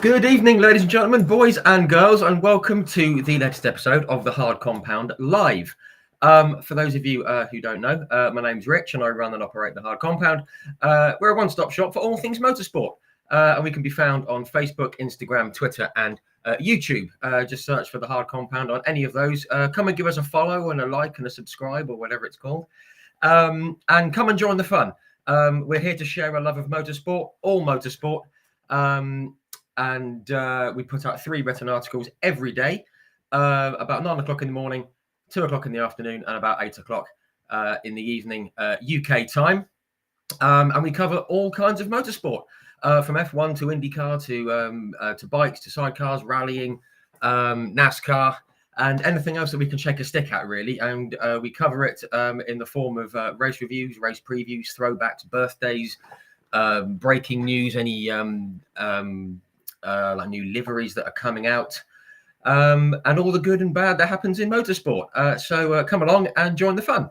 Good evening, ladies and gentlemen, boys and girls, and welcome to the latest episode of the Hard Compound Live. For those of you who don't know, my name's Rich and I run and operate the Hard Compound. We're a one-stop shop for all things motorsport, and we can be found on Facebook, Instagram, Twitter, and YouTube. Just search for the Hard Compound on any of those. Come and give us a follow and a like and a subscribe or whatever it's called, and come and join the fun. We're here to share a love of motorsport, all motorsport. And we put out 3 written articles every day, about 9 o'clock in the morning, 2 o'clock in the afternoon, and about 8 o'clock in the evening UK time. And we cover all kinds of motorsport, from F1 to IndyCar to bikes to sidecars, rallying, NASCAR, and anything else that we can shake a stick at, really. And we cover it in the form of race reviews, race previews, throwbacks, birthdays, breaking news, any like new liveries that are coming out, and all the good and bad that happens in motorsport. So come along and join the fun.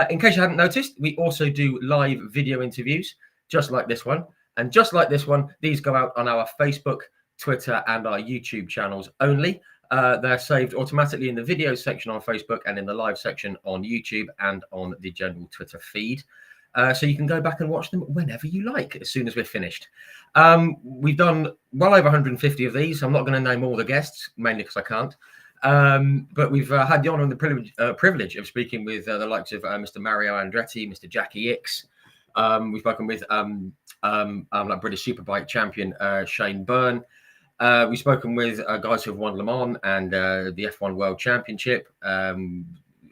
In case you hadn't noticed, we also do live video interviews, just like this one. And just like this one, these go out on our Facebook, Twitter, and our YouTube channels only. They're saved automatically in the video section on Facebook and in the live section on YouTube and on the general Twitter feed. So you can go back and watch them whenever you like, as soon as we're finished. We've done well over 150 of these. I'm not going to name all the guests, mainly because I can't. But we've had the honour and the privilege of speaking with the likes of Mr. Mario Andretti, Mr. Jackie Ickx. We've spoken with like British Superbike champion Shane Byrne. We've spoken with guys who've won Le Mans and the F1 World Championship.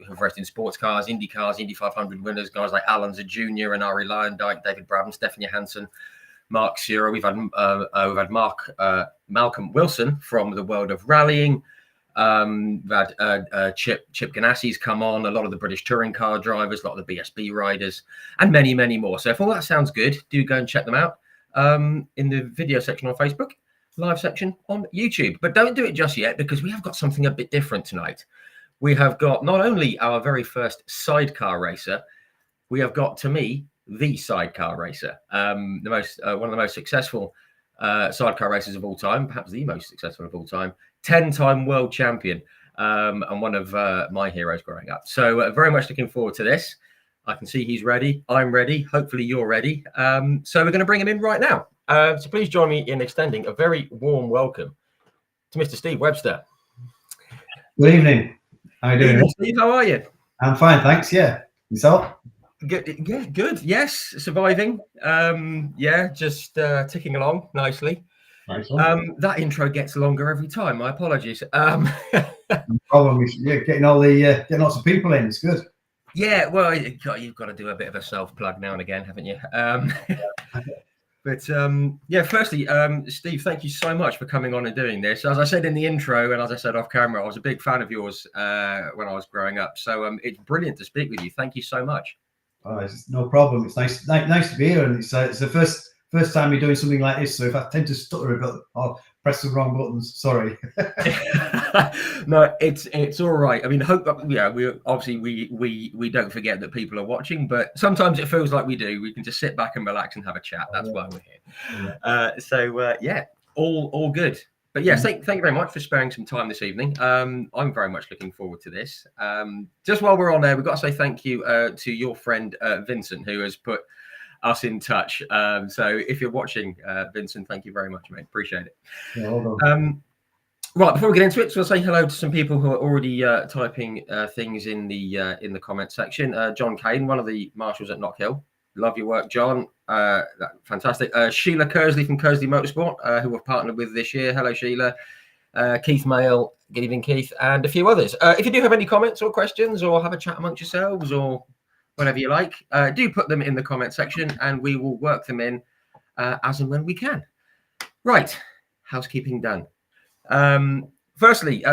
Who've raced in sports cars, Indy cars, Indy 500 winners, guys like Alan Jr. and Ari Lyondike, David Brabham, Stefan Johansson, Mark Sura. We've had Malcolm Wilson from the world of rallying. We've had Chip Ganassi's come on, a lot of the British touring car drivers, a lot of the BSB riders, and many, many more. So if all that sounds good, do go and check them out in the video section on Facebook, live section on YouTube. But don't do it just yet, because we have got something a bit different tonight. We have got not only our very first sidecar racer, we have got, to me, the sidecar racer, one of the most successful sidecar racers of all time, perhaps the most successful of all time, 10-time world champion, and one of my heroes growing up. So very much looking forward to this. I can see he's ready. I'm ready. Hopefully you're ready. So we're going to bring him in right now. So please join me in extending a very warm welcome to Mr. Steve Webster. Good evening. How are you doing? Steve, how are you? I'm fine, thanks. Yeah. Yourself? Good. Yeah, good. Yes, surviving. Just ticking along nicely. Nice one. That intro gets longer every time. My apologies. No problem. You're getting all the getting lots of people in. It's good. Yeah, well, you've got to do a bit of a self plug now and again, haven't you? But firstly, Steve, thank you so much for coming on and doing this. As I said in the intro, and as I said off camera, I was a big fan of yours when I was growing up. So it's brilliant to speak with you. Thank you so much. Oh, it's no problem. It's nice to be here, and it's the first time you're doing something like this. So if I tend to stutter a bit, I'll press the wrong buttons. Sorry. No, it's all right. I mean, we obviously we don't forget that people are watching, but sometimes it feels like we do. We can just sit back and relax and have a chat. That's why we're here. Yeah. All good. But yes, thank you very much for sparing some time this evening. I'm very much looking forward to this. Just while we're on there, we've got to say thank you to your friend Vincent, who has put us in touch. So if you're watching, Vincent, thank you very much, mate. Appreciate it. Yeah, well done. Right, before we get into it, so I'll say hello to some people who are already typing things in the comment section. John Kane, one of the marshals at Knock Hill. Love your work, John. Fantastic. Sheila Kersley from Kersley Motorsport, who we've partnered with this year. Hello, Sheila. Keith Mail, good evening, Keith, and a few others. If you do have any comments or questions, or have a chat amongst yourselves, or whatever you like, do put them in the comment section, and we will work them in as and when we can. Right, housekeeping done. Firstly,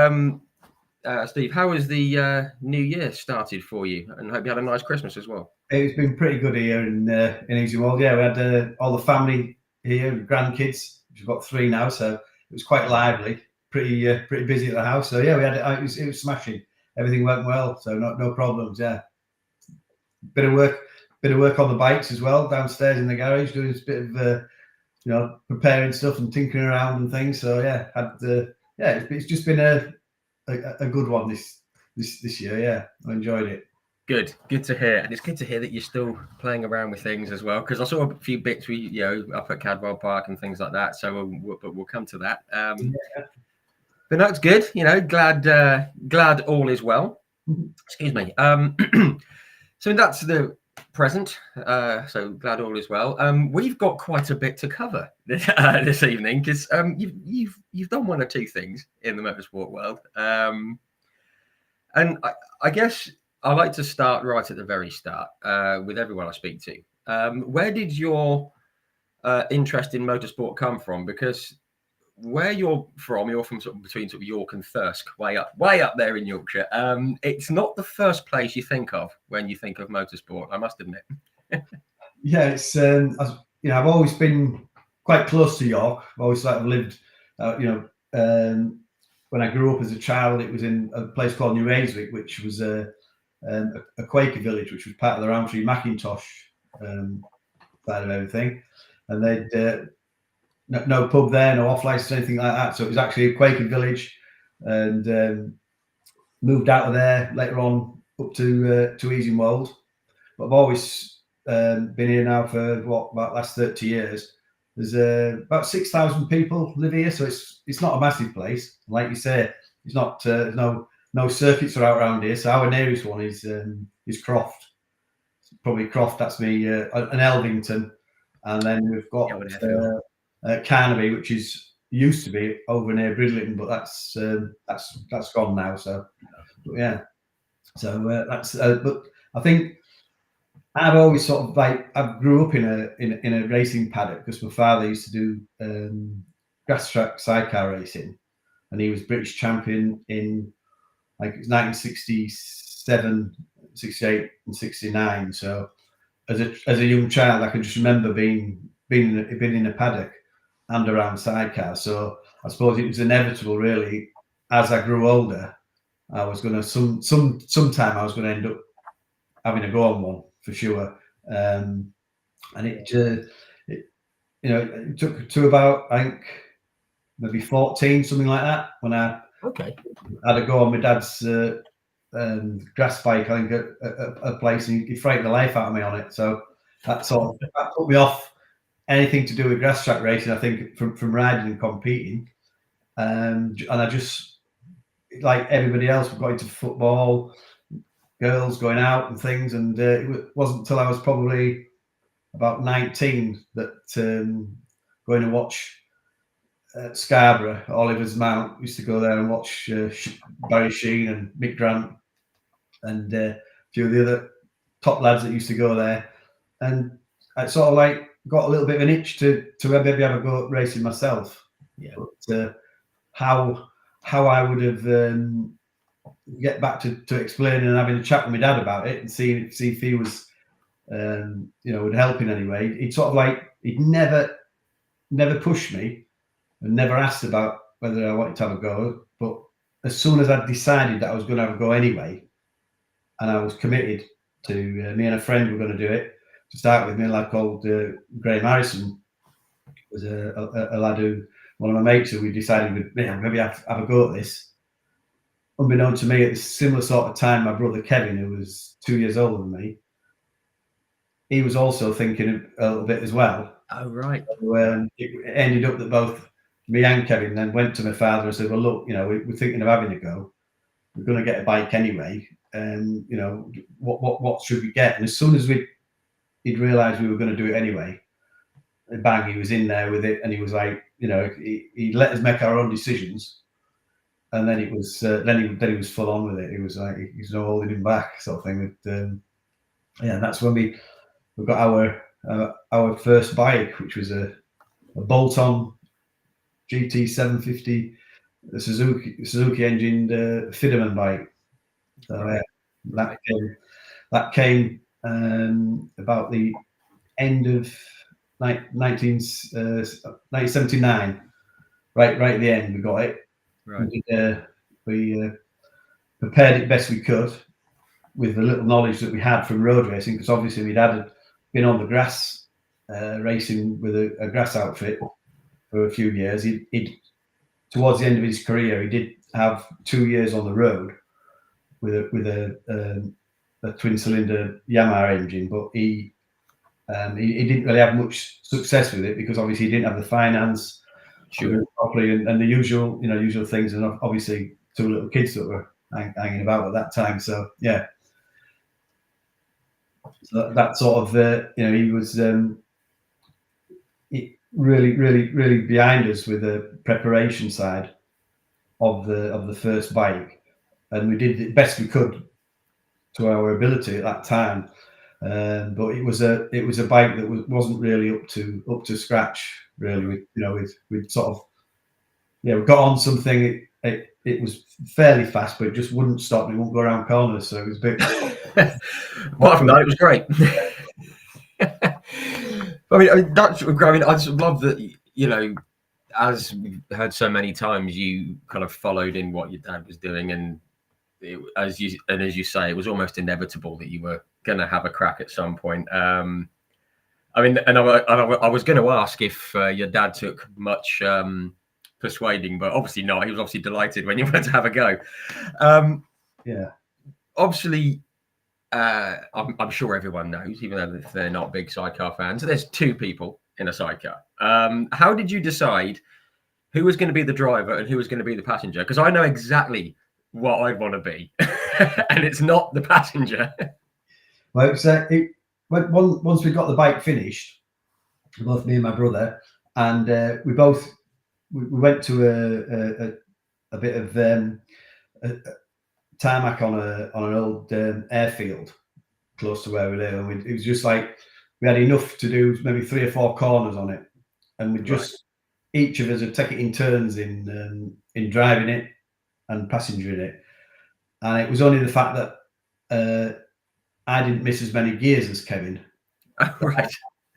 Steve, how has the new year started for you? And hope you had a nice Christmas as well. It's been pretty good here in Easy World. Yeah, we had all the family here, grandkids. We've got 3 now, so it was quite lively. Pretty busy at the house. So yeah, we had it was smashing. Everything went well, so no problems. Yeah, bit of work on the bikes as well downstairs in the garage, doing a bit of preparing stuff and tinkering around and things. So yeah, it's just been a good one this year. Yeah, I enjoyed it. Good to hear, and it's good to hear that you're still playing around with things as well. Because I saw a few bits up at Cadwell Park and things like that. So we'll come to that. But no, it's good. Glad all is well. Excuse me. So that's the present. So glad all is well. We've got quite a bit to cover this evening because you've done one or two things in the motorsport world, and I guess I like to start right at the very start with everyone I speak to. Where did your interest in motorsport come from? Because where you're from sort of between sort of York and Thirsk, way up there in Yorkshire. It's not the first place you think of when you think of motorsport, I must admit. Yeah, it's I've always been quite close to York. I've always lived, when I grew up as a child, it was in a place called New Ayswick, which was a Quaker village, which was part of the Roundtree Macintosh side of everything, and they'd no pub there, no off license, anything like that. So it was actually a Quaker village, and moved out of there later on up to Easingwold. But I've always been here now for about last 30 years. There's about 6,000 people live here, so it's not a massive place. Like you say, it's not no circuits are out around here. So our nearest one is Croft. Probably Croft. That's me, an Elvington, and then we've got Carnaby, which used to be over near Bridlington, but that's gone now. So yeah, so that's but I think I've always sort of I grew up in a racing paddock because my father used to do grass track sidecar racing, and he was British champion in 1967, 68, and 69. So as a young child, I can just remember being in a paddock and around sidecar. So I suppose it was inevitable, really. As I grew older, I was going to sometime I was going to end up having a go on one for sure. And it took to about I think maybe 14, something like that, when I had a go on my dad's grass bike. I think at a place, and he frightened the life out of me on it. So that put me off anything to do with grass track racing, I think, from riding and competing. And I just, like everybody else, got into football, girls going out and things. And it wasn't until I was probably about 19 that going to watch Scarborough, Oliver's Mount, used to go there and watch Barry Sheen and Mick Grant and a few of the other top lads that used to go there. And I sort of got a little bit of an itch to maybe have a go at racing myself. Yeah. But how I would have get back to explaining and having a chat with my dad about it and see if he was would help in any way. He'd sort of he'd never pushed me and never asked about whether I wanted to have a go. But as soon as I decided that I was going to have a go anyway, and I was committed to, me and a friend were going to do it. To start with, me, a lad called Graham Harrison was a lad who, one of my mates, who we decided maybe have a go at this. Unbeknown to me, at this similar sort of time, my brother Kevin, who was 2 years older than me, he was also thinking a little bit as well. Oh, right. So, it ended up that both me and Kevin then went to my father and said, well, look, we're thinking of having a go. We're going to get a bike anyway. What should we get? And as soon as he'd realised we were going to do it anyway, bang, he was in there with it, and he was like, he let us make our own decisions, and then it was then he was full on with it. He was like, he's no holding him back, sort of thing. But, that's when we got our first bike, which was a bolt-on GT 750, a Suzuki engined Fiderman bike. So that came about the end of 1979, right at the end we got it. Right. We prepared it best we could with the little knowledge that we had from road racing, because obviously we'd been on the grass racing with a grass outfit for a few years. He towards the end of his career, he did have 2 years on the road with a twin cylinder Yamaha engine, but he didn't really have much success with it because obviously he didn't have the finance properly and the usual things, and obviously 2 little kids that were hanging about at that time. So yeah, so that sort of he was really behind us with the preparation side of the first bike, and we did the best we could to our ability at that time. But it was a bike that wasn't really up to scratch. Really, we'd sort of we got on something. It was fairly fast, but it just wouldn't stop. It wouldn't go around corners, so it was a bit. Apart from that, it was great. I mean, I just love that. As we've heard so many times, you kind of followed in what your dad was doing, and as you say, it was almost inevitable that you were going to have a crack at some point. I mean, and I was going to ask if your dad took much persuading, but obviously not. He was obviously delighted when you went to have a go. Yeah. Obviously, I'm sure everyone knows, even though they're not big sidecar fans, there's 2 people in a sidecar. How did you decide who was going to be the driver and who was going to be the passenger? Because I know exactly what I'd want to be, and it's not the passenger. Well, once we got the bike finished, both me and my brother, and we went to a bit of tarmac on an old airfield close to where we live, and it was just like we had enough to do maybe 3 or 4 corners on it, and we just each of us would take it in turns in driving it and passengering it, and it was only the fact that I didn't miss as many gears as Kevin. Right.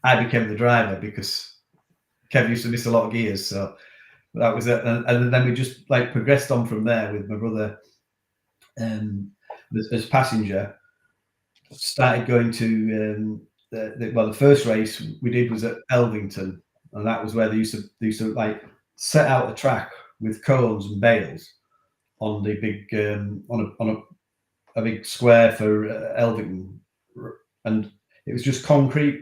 I became the driver because Kevin used to miss a lot of gears, so that was it. And then we just progressed on from there with my brother as passenger. Started going to the first race we did was at Elvington, and that was where they used to set out a track with cones and bales on the big on a big square for Elvington, and it was just concrete.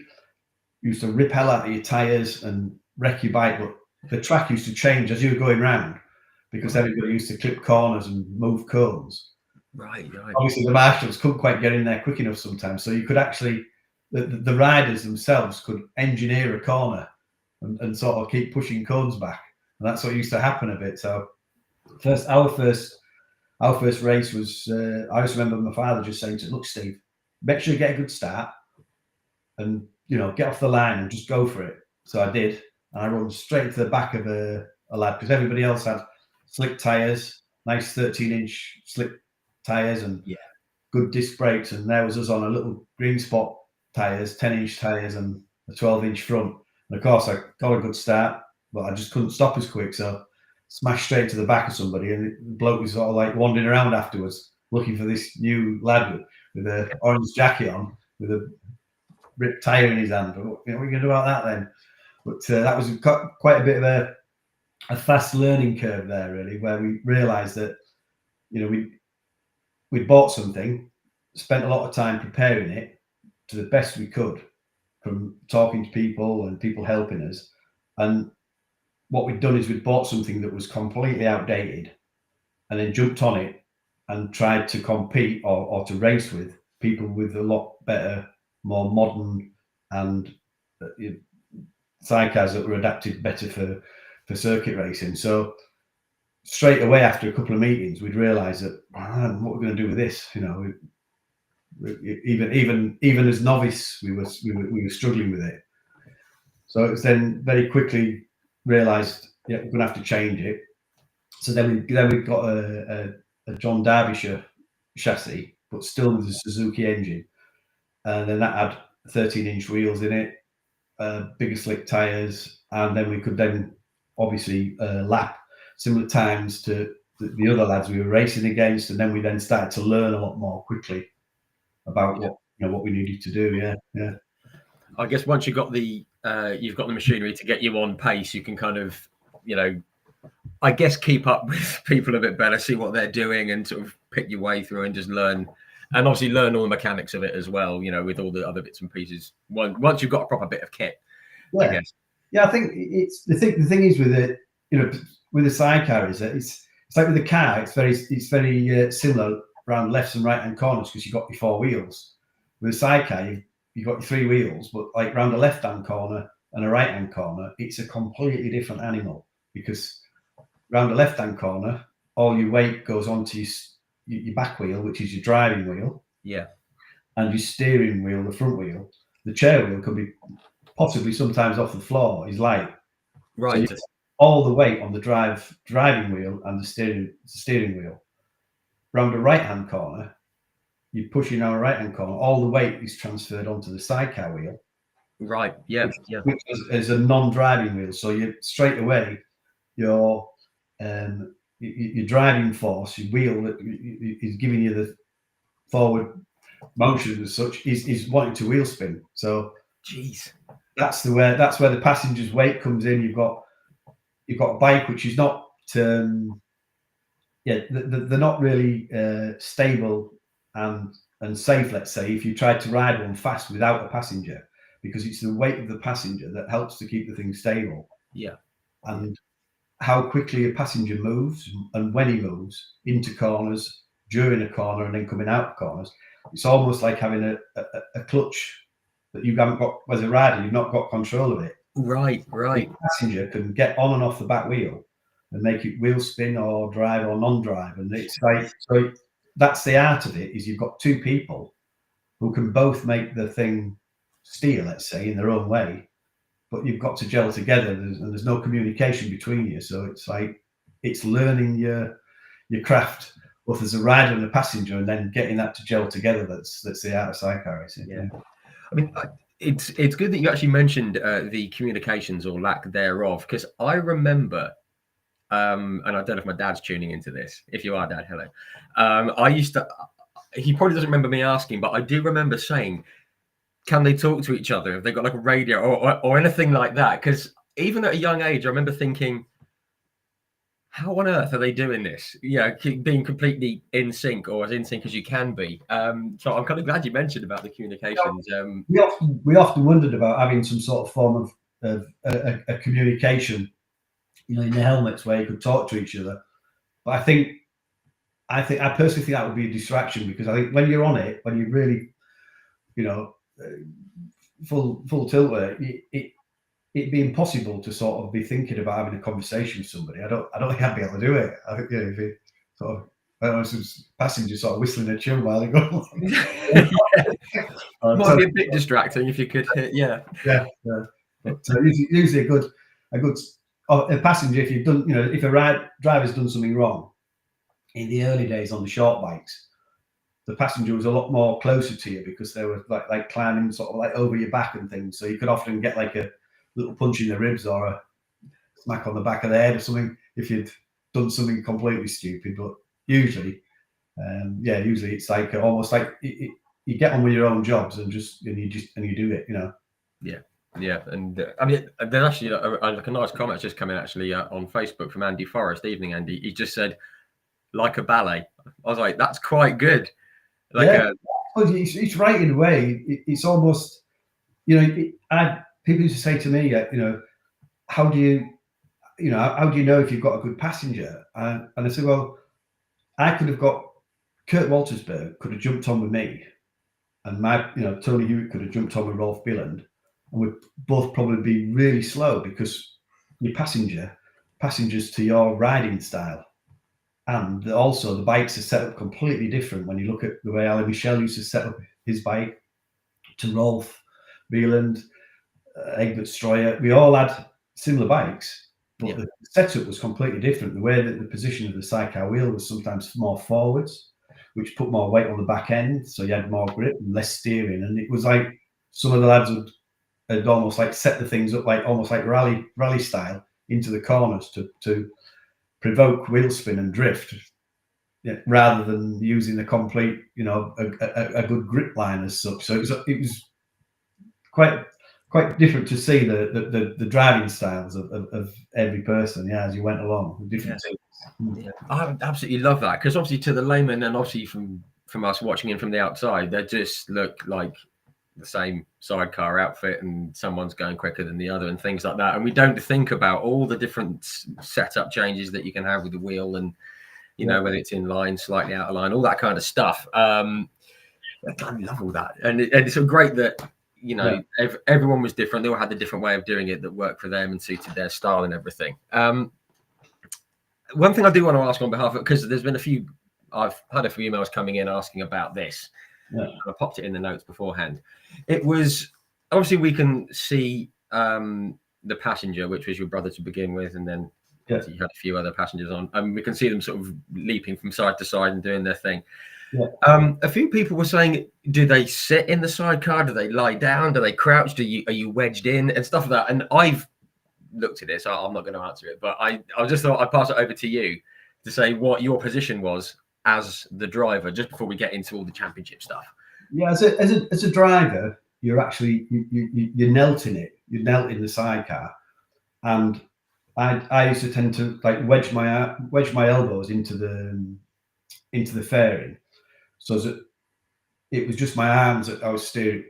You used to rip hell out of your tires and wreck your bike, but the track used to change as you were going round because everybody used to clip corners and move cones. Right. Obviously, the marshals couldn't quite get in there quick enough sometimes, so you could actually the riders themselves could engineer a corner and sort of keep pushing cones back, and that's what used to happen a bit. So our first race was I just remember my father just saying to, "Look, Steve, make sure you get a good start and get off the line and just go for it." So I did, and I run straight to the back of a lad because everybody else had slick tires, nice 13-inch slick tires and good disc brakes, and there was us on a little green spot tires, 10-inch tires and a 12-inch front. And of course I got a good start, but I just couldn't stop as quick, so smashed straight to the back of somebody, and the bloke was sort of wandering around afterwards looking for this new lad with an orange jacket on with a ripped tire in his hand. What are you going to do about that then? But that was quite a bit of a fast learning curve there, really, where we realised that we'd bought something, spent a lot of time preparing it to the best we could, from talking to people and people helping us. And what we'd done is we'd bought something that was completely outdated and then jumped on it and tried to compete or to race with people with a lot better, more modern and sidecars that were adapted better for circuit racing. So straight away after a couple of meetings, we'd realised that what we're going to do with this. Even as novice, we were struggling with it. So it was then very quickly realised, we're going to have to change it. So then we got a John Derbyshire chassis, but still with a Suzuki engine, and then that had 13-inch wheels in it, bigger slick tires, and then we could then obviously lap similar times to the other lads we were racing against, and then we then started to learn a lot more quickly about what we needed to do. Yeah. I guess once you got the you've got the machinery to get you on pace. You can kind of, I guess, keep up with people a bit better, see what they're doing, and sort of pick your way through and just learn. And obviously learn all the mechanics of it as well, with all the other bits and pieces. Once you've got a proper bit of kit, I guess. Yeah, I think it's the thing is with it, with a sidecar is that it's like with the car, it's very similar around left and right hand corners because you've got your 4 wheels. With a sidecar, you've got your 3 wheels, but like around a left hand corner and a right hand corner, it's a completely different animal because around the left hand corner, all your weight goes onto your back wheel, which is your driving wheel. Yeah. And your steering wheel, the front wheel. The chair wheel can be possibly sometimes off the floor, is light. Right. So all the weight on the driving wheel and the steering wheel. Around the right hand corner, you're pushing on a right hand corner, all the weight is transferred onto the sidecar wheel. Right. Yeah. Which is a non-driving wheel. So you straight away your driving force, your wheel that is giving you the forward motion as such is wanting to wheel spin. So jeez, that's where the passenger's weight comes in. You've got a bike which is not they're not really stable and safe, let's say, if you try to ride one fast without a passenger, because it's the weight of the passenger that helps to keep the thing stable. Yeah. And how quickly a passenger moves and when he moves into corners, during a corner, and then coming out of corners. It's almost like having a clutch that you haven't got, as a rider, you've not got control of it. Right. The passenger can get on and off the back wheel and make it wheel spin or drive or non-drive. And it's like, so that's the art of it, is you've got 2 people who can both make the thing steer, let's say, in their own way, but you've got to gel together and there's no communication between you. So it's like, it's learning your craft, both as a rider and a passenger, and then getting that to gel together. That's the art of sidecar racing. Yeah. I mean, it's good that you actually mentioned the communications or lack thereof, because I remember, and I don't know if my dad's tuning into this. If you are, Dad, hello. I used to. He probably doesn't remember me asking, but I do remember saying, "Can they talk to each other? Have they got like a radio or anything like that?" Because even at a young age, I remember thinking, how on earth are they doing this? Yeah, being completely in sync, or as in sync as you can be. So I'm kind of glad you mentioned about the communications. We often wondered about having some sort of form of a communication, in the helmets where you could talk to each other. But I personally think that would be a distraction, because I think when you're on it, when you really, full tilt there, it'd be impossible to sort of be thinking about having a conversation with somebody. I don't think I'd be able to do it. I think, if it sort of, I don't know, some passengers sort of whistling a tune while they go along. Might be a bit distracting if you could. Yeah. But usually a passenger, if you've done, if a driver's done something wrong in the early days on the short bikes, the passenger was a lot more closer to you because they were like climbing sort of like over your back and things. So you could often get like a little punch in the ribs or a smack on the back of the head or something if you'd done something completely stupid. But usually it's like almost like you get on with your own jobs and you do it, Yeah, and I mean, there's actually like a nice comment just come in actually on Facebook from Andy Forrest. Evening, Andy. He just said, like a ballet. I was like, that's quite good. It's right in a way. It's almost, people used to say to me, how do you know if you've got a good passenger? And I said, well, I could have got Kurt Waltersberg could have jumped on with me, and Tony Hewitt could have jumped on with Rolf Bieland, and we'd both probably be really slow because your passengers to your riding style. And also the bikes are set up completely different. When you look at the way Alan Michel used to set up his bike to Rolf Bieland, Egbert Stroyer, we all had similar bikes, but the setup was completely different. The way that the position of the sidecar wheel was sometimes more forwards, which put more weight on the back end, so you had more grip and less steering. And it was like some of the lads had almost like set the things up like almost like rally style into the corners to provoke wheel spin and drift, rather than using a complete, a good grip line as such. So it was quite quite different to see the driving styles of every person, as you went along, different teams. Yeah, I absolutely love that, because obviously to the layman, and obviously from us watching in from the outside, they just look like the same sidecar outfit, and someone's going quicker than the other and things like that. And we don't think about all the different setup changes that you can have with the wheel, and know, whether it's in line, slightly out of line, all that kind of stuff. I love all that, and it's so great that everyone was different. They all had a different way of doing it that worked for them and suited their style and everything. One thing I do want to ask on behalf of, because there's been I've had a few emails coming in asking about this. I popped it in the notes beforehand. It was obviously, we can see the passenger, which was your brother to begin with, and then you had a few other passengers on, and we can see them sort of leaping from side to side and doing their thing. A few people were saying, do they sit in the sidecar? Do they lie down? Do they crouch? Are you wedged in and stuff like that? And I've looked at it, so I'm not going to answer it, but I just thought I'd pass it over to you to say what your position was as the driver, just before we get into all the championship stuff. As a driver, you're actually you're knelt in it. You're knelt in the sidecar, and I used to tend to like wedge my elbows into the fairing, so that it was just my arms that I was steering,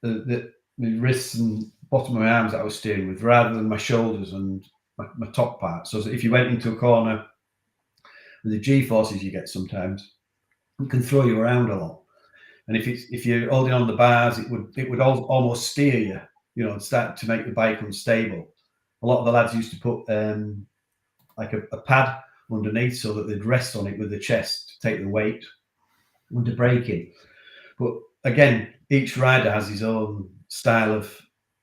the wrists and bottom of my arms that I was steering with, rather than my shoulders and my top part. So that if you went into a corner with the G-forces you get sometimes, it can throw you around a lot. And if you're holding on the bars, it would almost steer you, and start to make the bike unstable. A lot of the lads used to put like a pad underneath so that they'd rest on it with the chest to take the weight under braking. But again, each rider has his own style of,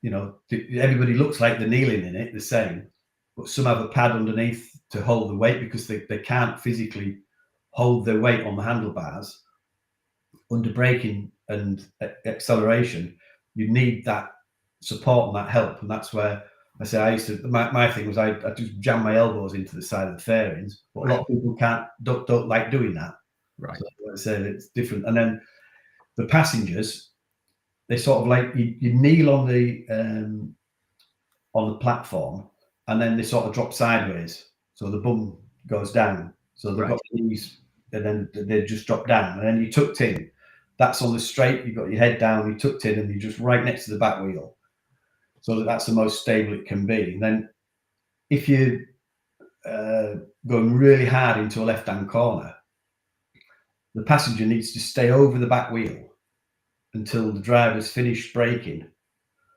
everybody looks like they're kneeling in it the same, but some have a pad underneath to hold the weight because they can't physically hold their weight on the handlebars. Under braking and acceleration, you need that support and that help, and that's where I say I used to. My thing was I just jam my elbows into the side of the fairings, but a lot of people don't like doing that. Right. So I say it's different. And then the passengers, they sort of like you kneel on the platform, and then they sort of drop sideways, so the bum goes down. So they've got knees, and then they just drop down, and then you tucked in. That's on the straight. You've got your head down, you tucked in, and you're just right next to the back wheel. So that's the most stable it can be. And then if you're going really hard into a left-hand corner, the passenger needs to stay over the back wheel until the driver's finished braking.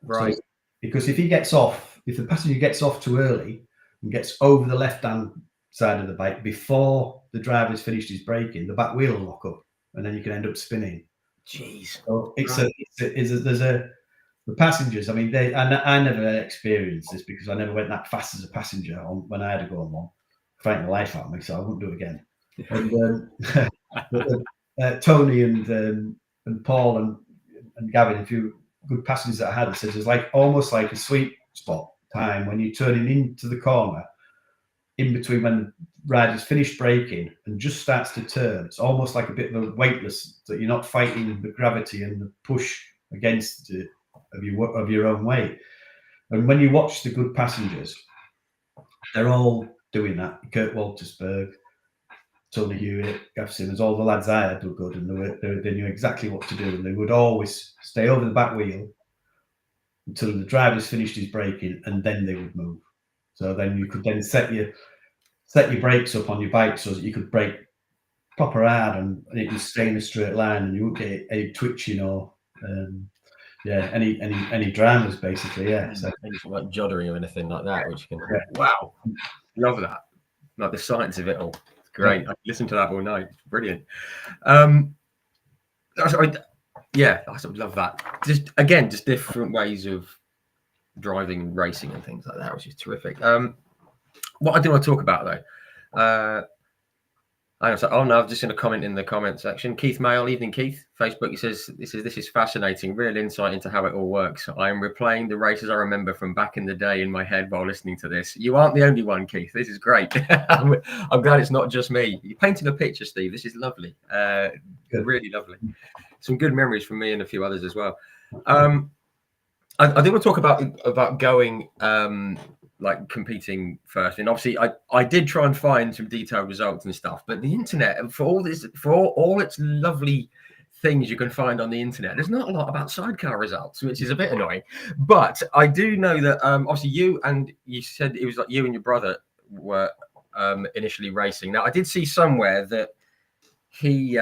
Right. So, because if the passenger gets off too early and gets over the left-hand side of the bike before the driver's finished his braking, the back wheel will lock up, and then you can end up spinning. Jeez. So the passengers, I mean, I never experienced this because I never went that fast as a passenger when I had to go on one. Frightened the life out of me, so I wouldn't do it again. And Tony and Paul and Gavin, a few good passengers that I had, said there's almost like a sweet spot time when you're turning into the corner, in between when the rider's finished braking and just starts to turn. It's almost like a bit of a weightless, that you're not fighting the gravity and the push against it of your own weight. And when you watch the good passengers, they're all doing that. Kurt Waltersburg, Tony Hewitt, Gav Simmons, all the lads I had were good, and they knew exactly what to do, and they would always stay over the back wheel until the driver's finished his braking, and then they would move. So then you could then set your brakes up on your bike so that you could brake proper hard and it would stay in a straight line, and you wouldn't get any twitching or any dramas basically. So anything like juddering or anything like that, which you can. Wow, love that. Like the science of it all. It's great. I listen to that all night. It's brilliant. I sort of love that. Just different ways of driving and racing and things like that, which is terrific. What I do want to talk about though, I've just seen a comment in the comment section. Keith Mail, evening Keith, Facebook. He says this is fascinating, real insight into how it all works. I am replaying the races I remember from back in the day in my head while listening to this. You aren't the only one, Keith. This is great. I'm glad it's not just me. You're painting a picture, Steve. This is lovely. Really lovely. Some good memories from me and a few others as well. I do want to talk about going like competing first. And obviously, I did try and find some detailed results and stuff, but the internet, for all its lovely things you can find on the internet, there's not a lot about Sidecar results, which is a bit annoying. But I do know that obviously you said it was like you and your brother were initially racing. Now I did see somewhere that he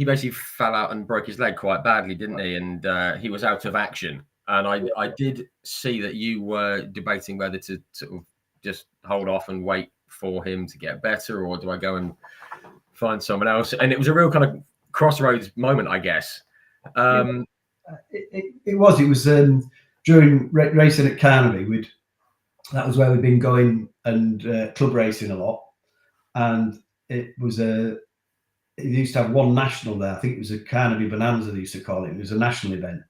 basically fell out and broke his leg quite badly, didn't he? And he was out of action. And I did see that you were debating whether to sort of just hold off and wait for him to get better, or do I go and find someone else? And it was a real kind of crossroads moment, I guess. It was during racing at Carnaby. That was where we'd been going and club racing a lot, and it was it used to have one national there. I think it was a Carnaby Bonanza, they used to call it. It was a national event.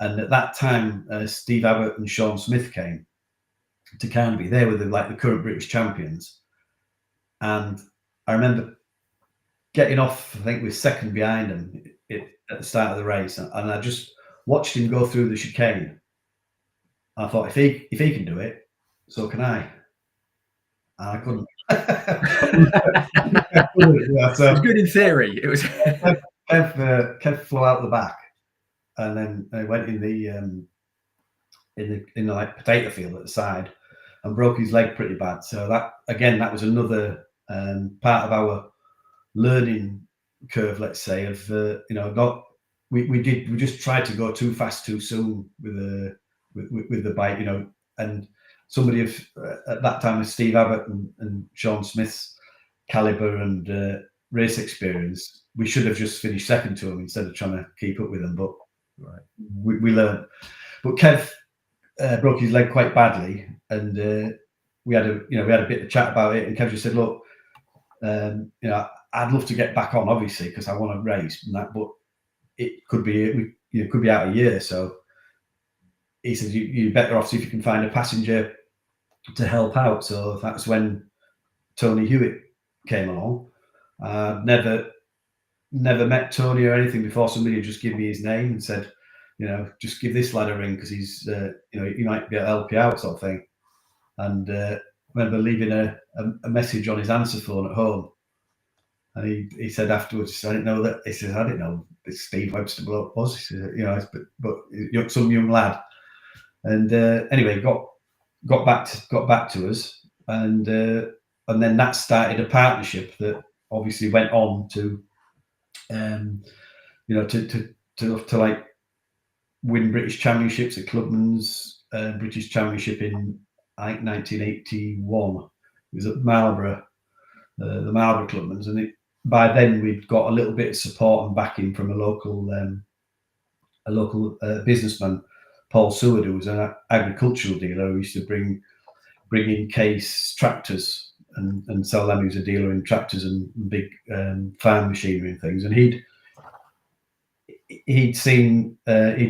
And at that time, Steve Abbott and Sean Smith came to Carnaby. They were the current British champions. And I remember getting off, I think we were second behind him at the start of the race. And I just watched him go through the chicane. I thought, if he can do it, so can I. And I couldn't. It was good in theory. It was Kev flew out the back, and then I went in the like potato field at the side and broke his leg pretty bad. So that was another part of our learning curve, let's say, of we just tried to go too fast too soon with the bike, and somebody at that time with Steve Abbott and Sean Smith's caliber and race experience, we should have just finished second to him instead of trying to keep up with them. But we learned. But Kev broke his leg quite badly, and we had a bit of chat about it. And Kev just said, "Look, I'd love to get back on, obviously, because I want to race and that, but it could be out a year." So he said, "You're better off see if you can find a passenger to help out." So that's when Tony Hewitt came along. Never met Tony or anything before. Somebody had just given me his name and said, just give this lad a ring because he's, he might be able to help you out, sort of thing. And I remember leaving a message on his answer phone at home. And he said afterwards, I didn't know that. He says, I didn't know this Steve Webster bloke was. He said, but some young lad. And anyway, got back to us, and then that started a partnership that obviously went on to to like win British championships at Clubman's British Championship in, I think, 1981. It was at Marlborough, the Marlborough Clubman's, and by then we'd got a little bit of support and backing from a local businessman, Paul Seward, who was an agricultural dealer who used to bring in Case tractors and sell them. He was a dealer in tractors and big farm machinery and things. And he'd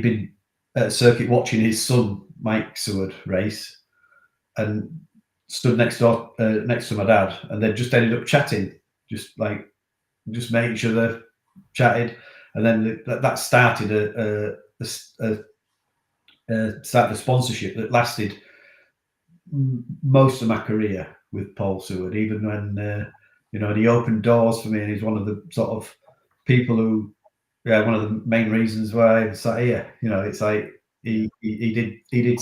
been at a circuit watching his son Mike Seward race, and stood next to my dad, and they just ended up chatting, just making sure they chatted, and then that started a sponsorship that lasted most of my career with Paul Seward, even when and he opened doors for me, and he's one of the sort of people who, one of the main reasons why I sat here. It's like he did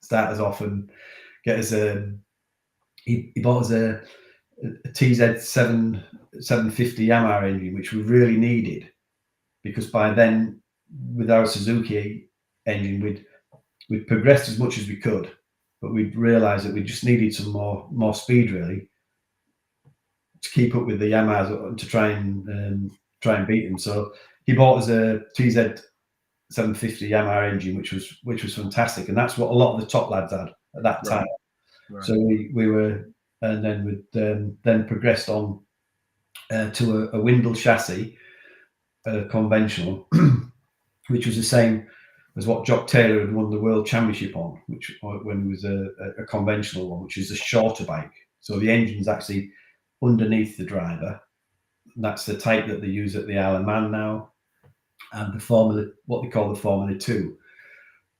start us off and get us he bought us a TZ 750 Yamaha engine, which we really needed, because by then with our Suzuki engine we'd progressed as much as we could, but we'd realised that we just needed some more speed, really, to keep up with the Yamahas, to try and beat him. So he bought us a TZ 750 Yamaha engine, which was fantastic, and that's what a lot of the top lads had at that time. Right. So we were, and then we then progressed on to a Windle chassis, conventional, which was the same as what Jock Taylor had won the World Championship on, when it was a conventional one, which is a shorter bike. So the engine's actually underneath the driver. And that's the type that they use at the Isle of Man now. and the Formula, what they call the Formula 2.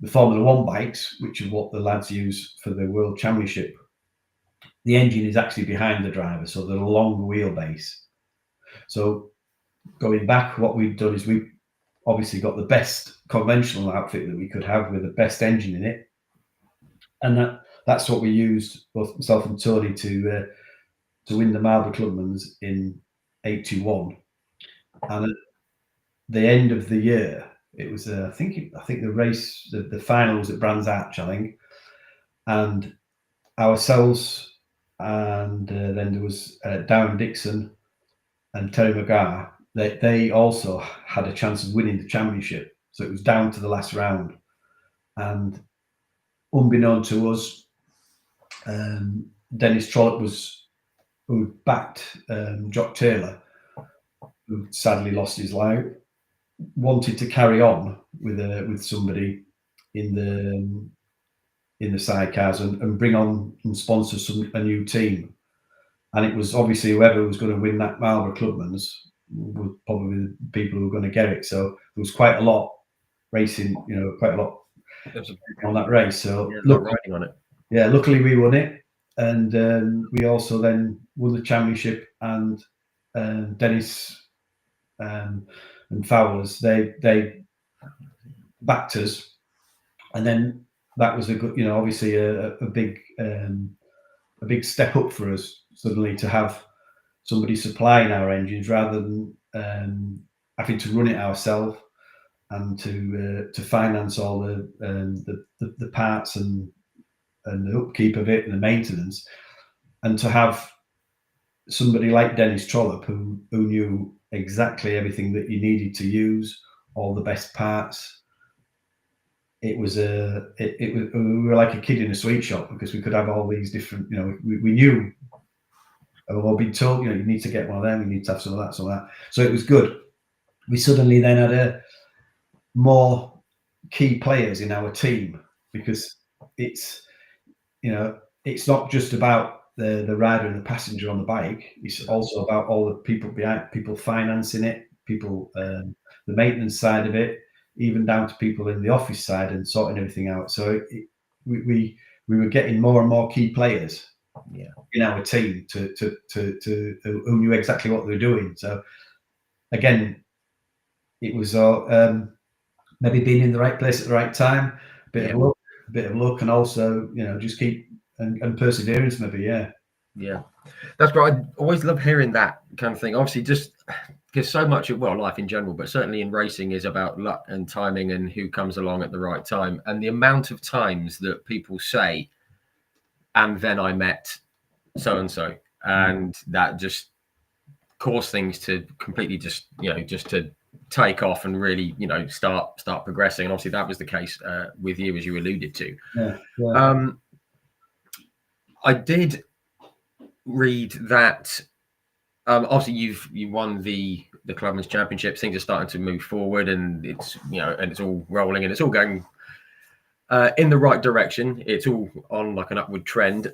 The Formula 1 bikes, which are what the lads use for the World Championship, the engine is actually behind the driver, so they're a long wheelbase. So going back, what we've done is we obviously got the best conventional outfit that we could have with the best engine in it, and that's what we used, both myself and Tony, to win the Marlborough Clubman's in '81. And at the end of the year, it was I think the race, the final was at Brands Hatch, I think, and ourselves, and then there was Darren Dixon and Terry McGar. They also had a chance of winning the championship, so it was down to the last round. And unbeknown to us, Dennis Trollope who backed Jock Taylor, who sadly lost his life, wanted to carry on with somebody in the sidecars and bring on and sponsor a new team. And it was obviously whoever was going to win that Marlborough Clubman's were probably the people who were going to get it. So there was quite a lot racing, quite a lot on that race. So riding on it. Yeah, luckily we won it, and we also then won the championship. And Dennis and Fowlers, they backed us, and then that was a good, obviously a big step up for us suddenly to have somebody supplying our engines rather than having to run it ourselves and to finance all the parts and the upkeep of it and the maintenance, and to have somebody like Dennis Trollope who knew exactly everything that you needed to use, all the best parts. It was we were like a kid in a sweet shop, because we could have all these different, we knew, or been told, you need to get one of them, you need to have some of that, some of that. So it was good. We suddenly then had more key players in our team, because it's not just about the rider and the passenger on the bike. It's also about all the people behind, people financing it, people, the maintenance side of it, even down to people in the office side and sorting everything out. So we were getting more and more key players in our team to who knew exactly what they were doing. So again, it was maybe being in the right place at the right time, a bit of luck, and also just keep and perseverance, maybe. Yeah, that's great. I always love hearing that kind of thing. Obviously, just because so much of life in general, but certainly in racing, is about luck and timing and who comes along at the right time. And the amount of times that people say, "And then I met so and so," and that just caused things to completely just to take off and really start progressing. And obviously that was the case with you, as you alluded to. I did read that obviously you won the Clubman's Championship. Things are starting to move forward, and it's and it's all rolling, and it's all going in the right direction. It's all on like an upward trend.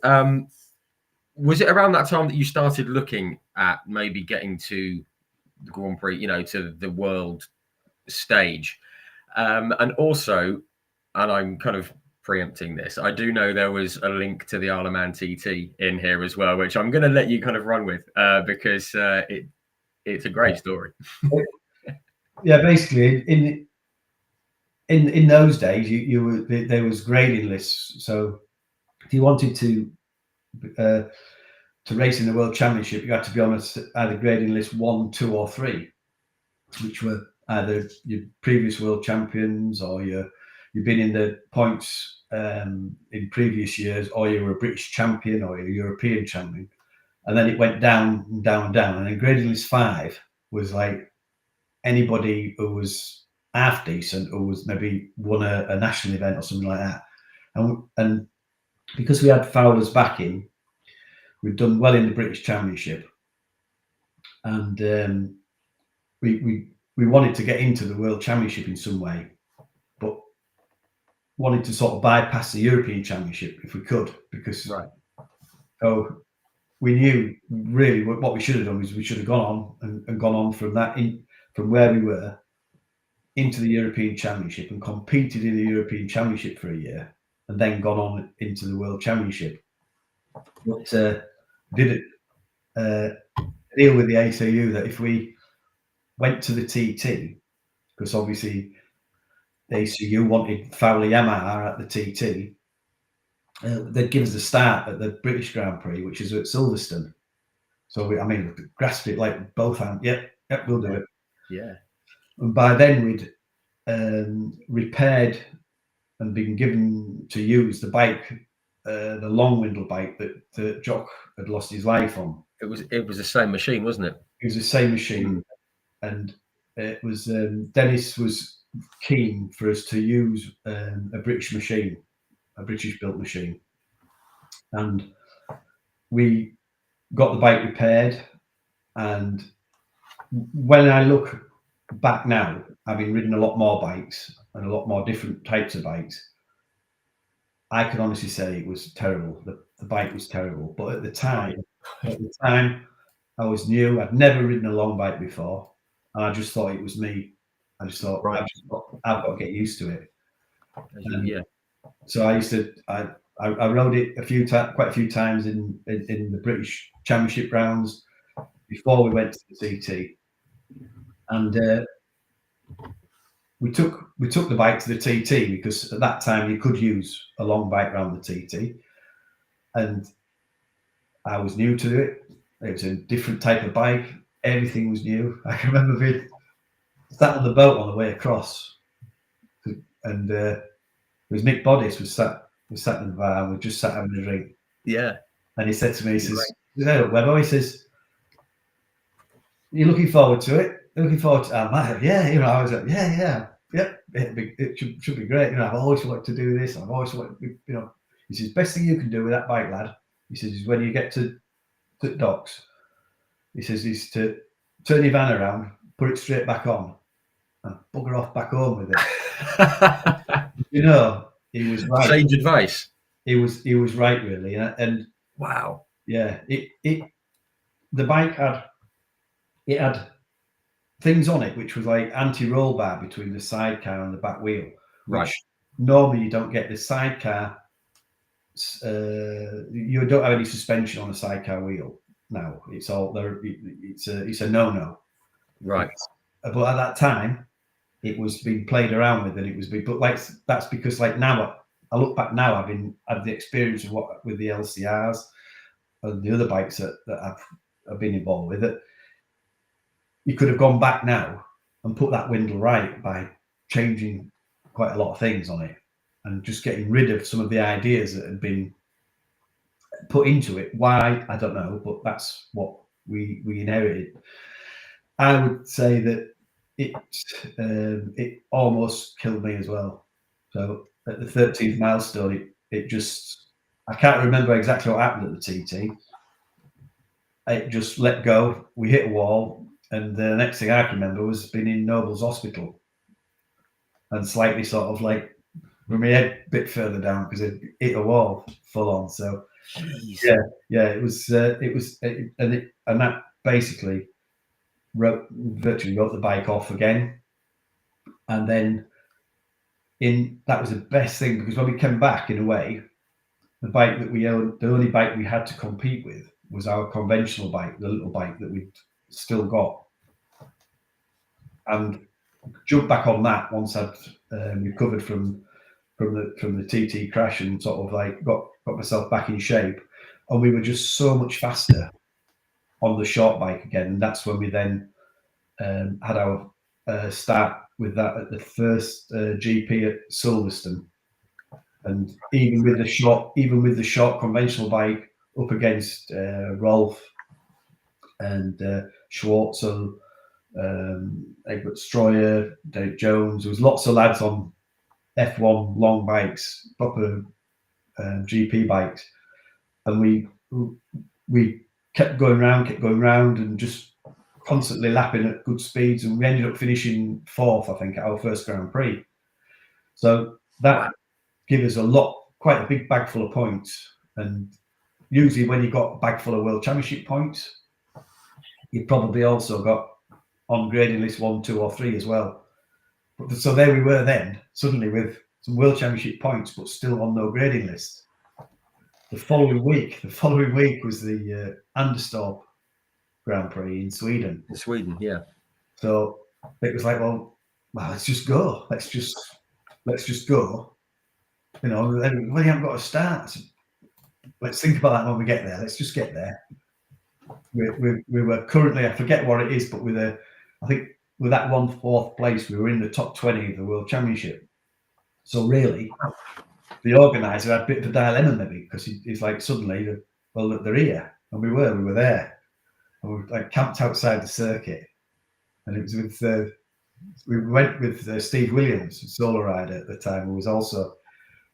Was it around that time that you started looking at maybe getting to the Grand Prix, to the world stage? And also, and I'm kind of preempting this, I do know there was a link to the Isle of Man TT in here as well, which I'm going to let you kind of run with because it's a great story. Yeah, basically in those days, there was grading lists. So if you wanted to race in the World Championship, you had to be on either grading list 1, 2, or 3, which were either your previous world champions, or you've been in the points in previous years, or you were a British champion, or a European champion. And then it went down and down and down. And then grading list 5 was like anybody who was half decent, or was maybe won a national event or something like that. And because we had Fowler's backing, we'd done well in the British Championship, and we wanted to get into the World Championship in some way, but wanted to sort of bypass the European Championship if we could, because we knew really what we should have done is we should have gone on and gone on from that from where we were into the European Championship and competed in the European Championship for a year, and then gone on into the World Championship. But did deal with the ACU that if we went to the TT, because obviously the ACU wanted Fowley MR at the TT, they'd give us a start at the British Grand Prix, which is at Silverstone. So we grasped it like both hands. Yep, we'll do it. Yeah. And by then we'd repaired and been given to use the bike, the long windle bike that Jock had lost his life on. It was the same machine, wasn't it? It was the same machine, and it was Dennis was keen for us to use a British machine, a British built machine, and we got the bike repaired. And when I look back now, having ridden a lot more bikes and a lot more different types of bikes, I can honestly say it was terrible. The bike was terrible. But at the time, I was new. I'd never ridden a long bike before, and I just thought it was me. I just thought, I've got to get used to it. Yeah. So I rode it quite a few times in the British Championship rounds before we went to the TT, and we took the bike to the TT because at that time you could use a long bike around the TT, and I was new to it. It was a different type of bike. Everything was new. I can remember being sat on the boat on the way across, and it was Mick Boddice was sat in the bar, and we just sat having a drink. Yeah. And he said to me, he says, Webber, he says, "You're looking forward to it? Looking forward to it?" Yeah. I was like, yeah. It should be great. I've always wanted to do this. I've always wanted, He says, "Best thing you can do with that bike, lad," he says, "is when you get to the docks," he says, "is to turn your van around, put it straight back on, and bugger off back home with it." He was right. Sage advice. He was right, really. And wow. Yeah, the bike had things on it which was like anti-roll bar between the sidecar and the back wheel. Right. Which normally you don't get. The sidecar, you don't have any suspension on a sidecar wheel now. It's all there. It's a no-no. Right. But at that time, it was being played around with, and it was but like that's because like now I look back now, I've had the experience of what with the LCRs and the other bikes that I've been involved with, that you could have gone back now and put that windle right by changing quite a lot of things on it and just getting rid of some of the ideas that had been put into it. Why, I don't know, but that's what we inherited. I would say that it almost killed me as well. So at the 13th milestone, it just, I can't remember exactly what happened at the TT. It just let go. We hit a wall, and the next thing I can remember was being in Noble's Hospital and slightly sort of like with my head a bit further down because it hit a wall full on. So jeez. it was and that basically virtually wrote the bike off again. And then that was the best thing, because when we came back, in a way, the bike that we owned, the only bike we had to compete with was our conventional bike, the little bike that we'd still got. And jumped back on that once I'd recovered from the TT crash and sort of like got myself back in shape, and we were just so much faster on the short bike again. And that's when we then had our start with that at the first GP at Silverstone. And even with the short conventional bike up against Rolf and Schwartzel, Egbert Stroyer, Dave Jones, there was lots of lads on F1 long bikes, proper GP bikes, and we kept going round and just constantly lapping at good speeds, and we ended up finishing 4th, I think, at our first Grand Prix. So that gave us quite a big bag full of points. And usually when you got a bag full of World Championship points, you probably also got on grading list 1, 2, or 3 as well. So there we were then, suddenly with some World Championship points, but still on no grading list. The following week was the Anderstorp Grand Prix in Sweden. In Sweden, yeah. So it was like, well, let's just go. Let's just go. You know, we haven't got to start. So let's think about that when we get there. Let's just get there. We were currently, I forget what it is, but I think with that 4th place, we were in the top 20 of the World Championship. So really, the organizer had a bit of a dilemma maybe, because he's like, suddenly, they're here. And we were there. And we were like camped outside the circuit. And it was with, we went with Steve Williams, a solo rider at the time, who was also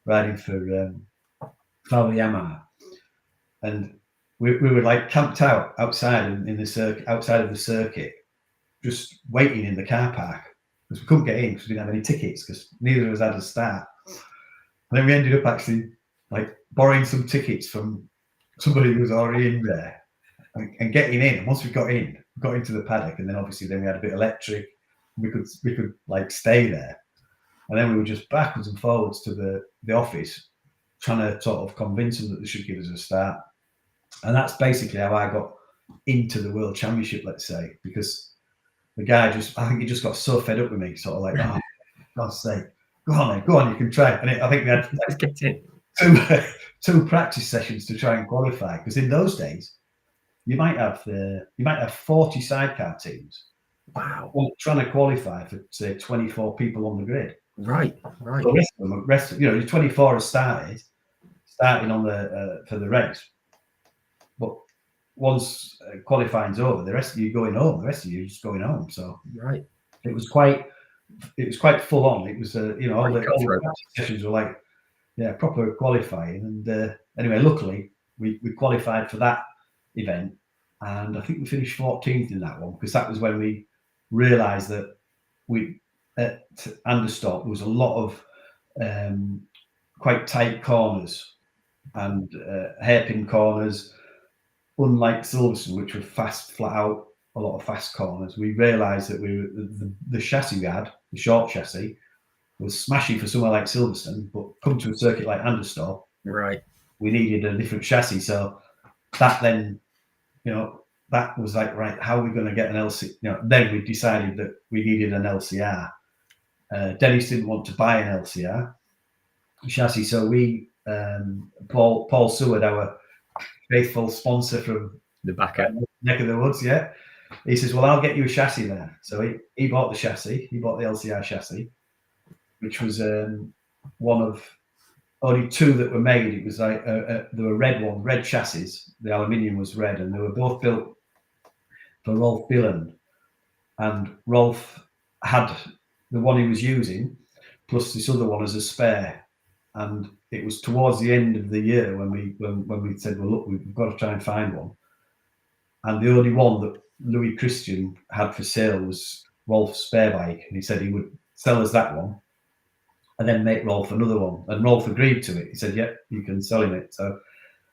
riding for Yamaha. And we were like camped outside in the circuit, outside of the circuit, just waiting in the car park, because we couldn't get in because we didn't have any tickets, because neither of us had a start. And then we ended up actually like borrowing some tickets from somebody who was already in there and getting in. And once we got into the paddock, and then obviously then we had a bit of electric. We could like stay there, and then we were just backwards and forwards to the office, trying to sort of convince them that they should give us a start. And that's basically how I got into the World Championship, let's say, because the guy I think he just got so fed up with me, sort of like, oh, God's sake, go on, you can try. And I think we had Let's get in. two practice sessions to try and qualify, because in those days you might have 40 sidecar teams. Wow. Well, trying to qualify for say 24 people on the grid. Right. The rest of the 24 are starting on for the race. But once qualifying's over, the rest of you going home. The rest of you just going home. So right, it was quite full on. It was all the sessions were like proper qualifying. And anyway, luckily we qualified for that event, and I think we finished 14th in that one, because that was when we realised that at Anderstorp there was a lot of quite tight corners and hairpin corners. Unlike Silverstone, which were fast, flat out, a lot of fast corners, we realised that the chassis we had, the short chassis, was smashing for somewhere like Silverstone, but come to a circuit like Anderstorp, right, we needed a different chassis. So that then, that was like, right, how are we going to get an LC? Then we decided that we needed an LCR. Dennis didn't want to buy an LCR chassis, so we, Paul Seward, our faithful sponsor from the back neck of the woods, he says, well, I'll get you a chassis there. So he bought the chassis. He bought the LCR chassis, which was one of only two that were made. It was like there were red chassis. The aluminium was red, and they were both built for Rolf Bieland. And Rolf had the one he was using plus this other one as a spare. And it was towards the end of the year when we said, well, look, we've got to try and find one. And the only one that Louis Christian had for sale was Rolf's spare bike. And he said he would sell us that one and then make Rolf another one. And Rolf agreed to it. He said, yeah, you can sell him it. So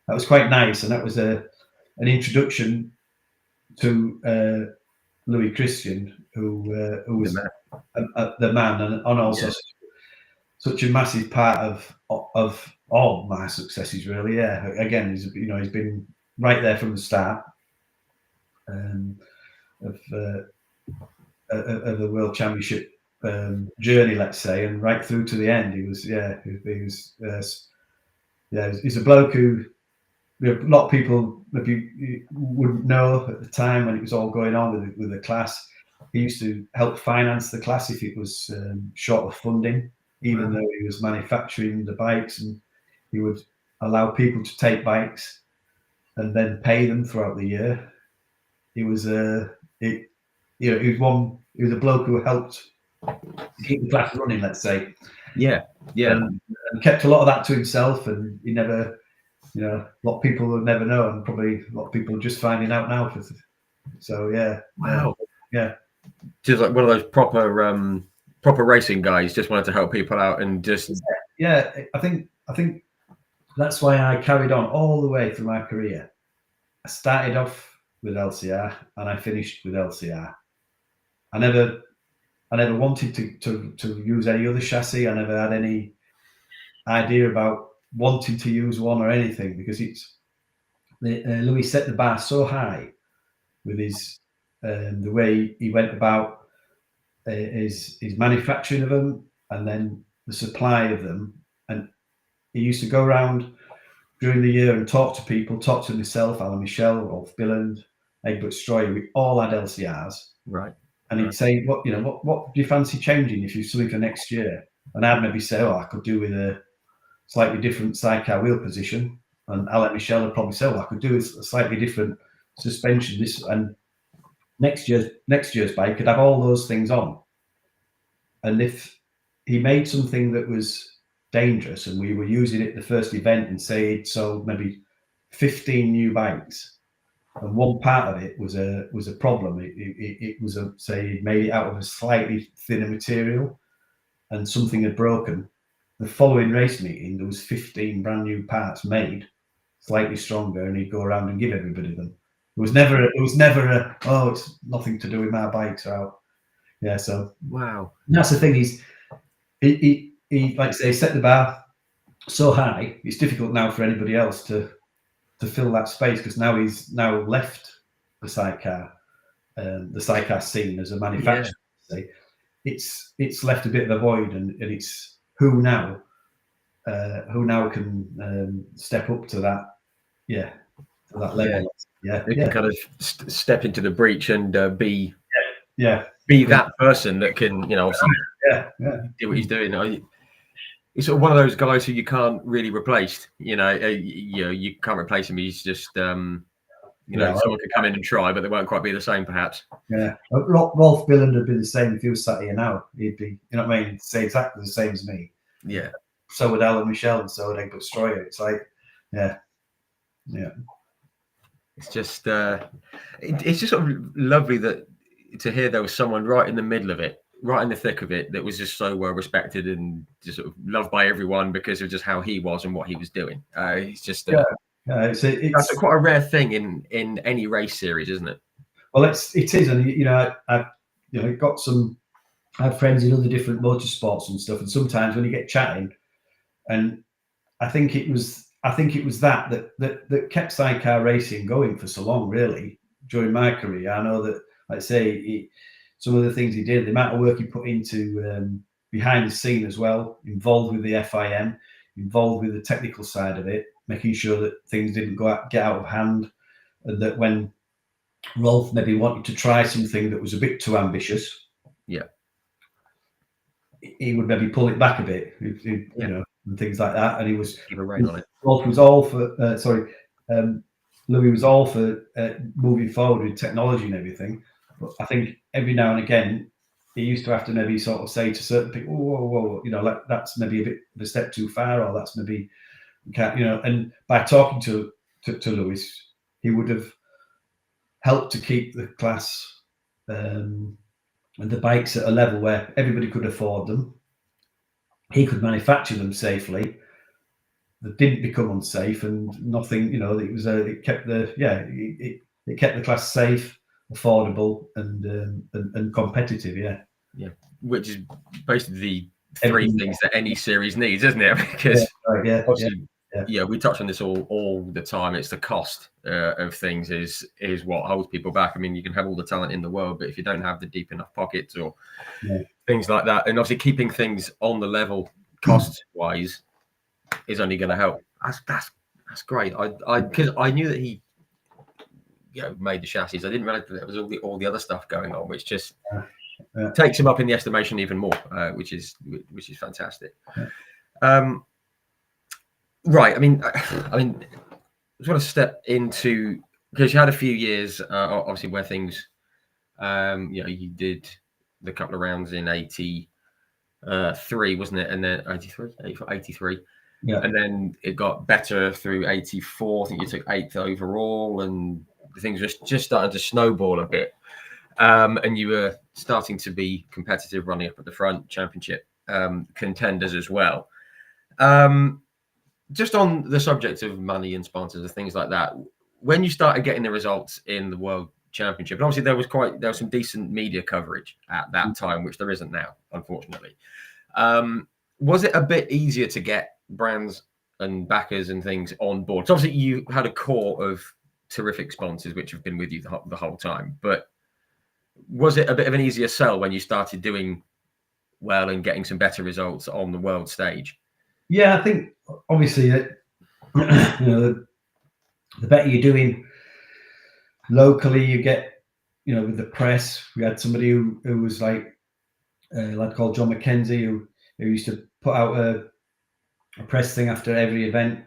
that was quite nice. And that was an introduction to Louis Christian, who was the man and also such a massive part of all my successes, really. Yeah, again, he's been right there from the start of the World Championship journey, let's say, and right through to the end. He's a bloke who a lot of people maybe wouldn't know at the time when it was all going on with the class. He used to help finance the class if it was short of funding, even though he was manufacturing the bikes, and he would allow people to take bikes and then pay them throughout the year. He was a bloke who helped keep the class running, let's say. Yeah. And kept a lot of that to himself, and he never, a lot of people will never know, and probably a lot of people are just finding out now. So yeah. Wow. Yeah. Just like one of those proper racing guys, just wanted to help people out and just. Yeah, I think that's why I carried on all the way through my career. I started off with LCR and I finished with LCR. I never I never wanted to use any other chassis. I never had any idea about wanting to use one or anything, because Louis set the bar so high with his the way he went about his manufacturing of them, and then the supply of them. And he used to go around during the year and talk to people, talk to myself, Alan Michel, Rolf Billand, Egbert Stroyer. We all had LCRs. Right. And he'd say, what do you fancy changing if you something for next year? And I'd maybe say, I could do with a slightly different sidecar wheel position. And Alan Michel would probably say, I could do with a slightly different suspension. And next year's bike could have all those things on. And if he made something that was dangerous and we were using it at the first event, and say it sold maybe 15 new bikes, and one part of it was a problem. It was say he made it out of a slightly thinner material, and something had broken. The following race meeting, there was 15 brand new parts made, slightly stronger, and he'd go around and give everybody them. It was never a it's nothing to do with my bikes out. Yeah, so wow, that's the thing. He like I say, set the bar so high. It's difficult now for anybody else to fill that space, because now he's left the sidecar scene as a manufacturer. Yeah. It's left a bit of a void, and it's who now can step up to that, to that level. Yeah, they can kind of step into the breach and be be that person that can, obviously do what he's doing. He's sort of one of those guys who you can't really replace. You can't replace him. He's just, someone could come in and try, but they won't quite be the same, perhaps. Yeah, Rolf Billand would be the same if he was sat here now. He'd be, say exactly the same as me. Yeah. So would Alan Michel, and so would Egbert Stroyer. It's like, yeah. It's just, it's just sort of lovely to hear there was someone right in the middle of it, right in the thick of it, that was just so well respected and just sort of loved by everyone because of just how he was and what he was doing. It's just that's quite a rare thing in any race series, isn't it? Well, it is, and I've got I have friends in other different motorsports and stuff, and sometimes when you get chatting, and I think it was that kept sidecar racing going for so long, really, during my career. I know that, like I say, some of the things he did, the amount of work he put into behind the scene as well, involved with the FIM, involved with the technical side of it, making sure that things didn't get out of hand, and that when Rolf maybe wanted to try something that was a bit too ambitious, he would maybe pull it back a bit, and things like that. And he was keep a rein on it. Rolf was all for Louis was all for moving forward with technology and everything. But I think every now and again he used to have to maybe sort of say to certain people, whoa, that's maybe a bit of a step too far, or that's maybe and by talking to Louis, he would have helped to keep the class and the bikes at a level where everybody could afford them. He could manufacture them safely. That didn't become unsafe, and nothing. It kept it kept the class safe, affordable, and competitive. Yeah. Which is basically the three things that any series needs, isn't it? Because we touch on this all the time. It's the cost of things is what holds people back. I mean, you can have all the talent in the world, but if you don't have the deep enough pockets or things like that, and obviously keeping things on the level cost wise is only going to help. That's great. Because I knew that he made the chassis. I didn't realize that there was all the other stuff going on, which just takes him up in the estimation even more, which is fantastic. Right. I mean, I just want to step into, because you had a few years, obviously, where things, you did the couple of rounds in 83, wasn't it? And then 83. Yeah. And then it got better through 84. I think you took 8th overall, and things were just starting to snowball a bit. And you were starting to be competitive, running up at the front, championship contenders as well. Just on the subject of money and sponsors and things like that, when you started getting the results in the World Championship. And obviously there was some decent media coverage at that time, which there isn't now, unfortunately. Was it a bit easier to get brands and backers and things on board? So obviously you had a core of terrific sponsors which have been with you the whole time, but was it a bit of an easier sell when you started doing well and getting some better results on the world stage? Yeah, I think obviously that the better you're doing locally, you get, with the press. We had somebody who was like a lad called John McKenzie who used to put out a press thing after every event,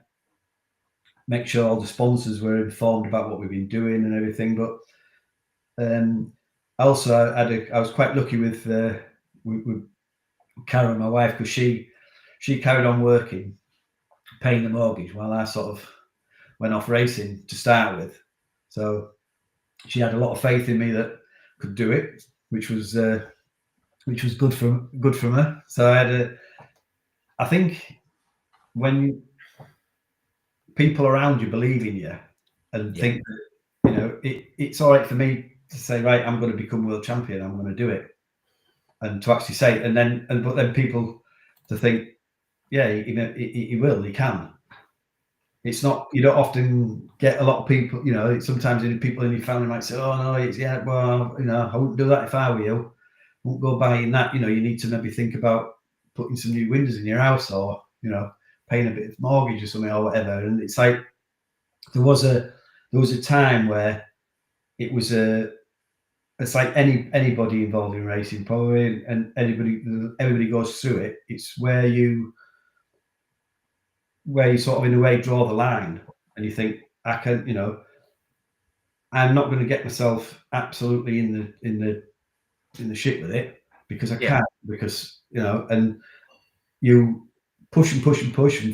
make sure all the sponsors were informed about what we've been doing and everything. But also I was quite lucky with Karen, my wife, because she carried on working, paying the mortgage while I sort of went off racing to start with. So she had a lot of faith in me that could do it, which was good from her. So I think when people around you believe in you and think that, it's all right for me to say, right, I'm going to become world champion, I'm going to do it, and to actually say it, but then people to think, yeah, he will, he can. It's not, you don't often get a lot of people, sometimes people in your family might say, oh no, I wouldn't do that if I were you. I won't go buying that. You need to maybe think about putting some new windows in your house, or, paying a bit of mortgage or something or whatever. And it's like, there was a time where it's like anybody involved in racing probably, and everybody goes through it. It's where you sort of in a way draw the line, and you think, I'm not going to get myself absolutely in the shit with it, because I can't, because and you push and push and push and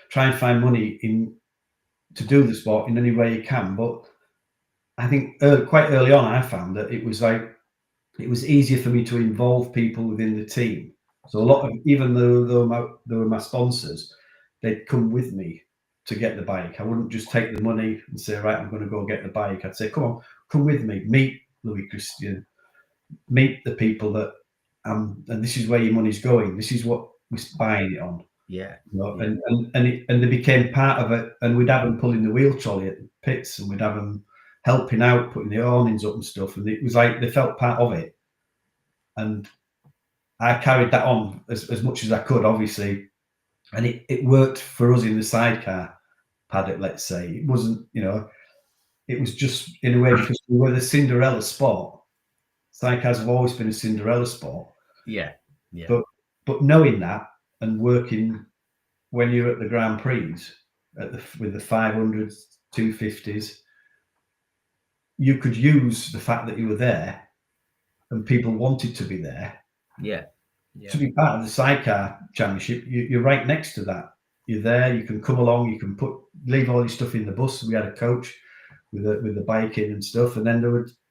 try and find money to do the sport in any way you can. But I think quite early on I found that it was easier for me to involve people within the team. So a lot of, even though they were my sponsors, they'd come with me to get the bike. I wouldn't just take the money and say, right, I'm going to go get the bike. I'd say, come with me, meet Louis Christian, meet the people that, and this is where your money's going. This is what we're buying it on. Yeah. And they became part of it. And we'd have them pulling the wheel trolley at the pits, and we'd have them helping out, putting the awnings up and stuff. And it was like they felt part of it. And I carried that on as much as I could, obviously. And it worked for us in the sidecar paddock, let's say. It wasn't, it was just in a way because we were the Cinderella sport. Sidecars have always been a Cinderella sport. Yeah. But knowing that and working when you're at the Grand Prix with the 500s, 250s, you could use the fact that you were there and people wanted to be there. Yeah. To be part of the Sidecar Championship, you're right next to that. You're there. You can come along. You can leave all your stuff in the bus. We had a coach with the bike in and stuff, and then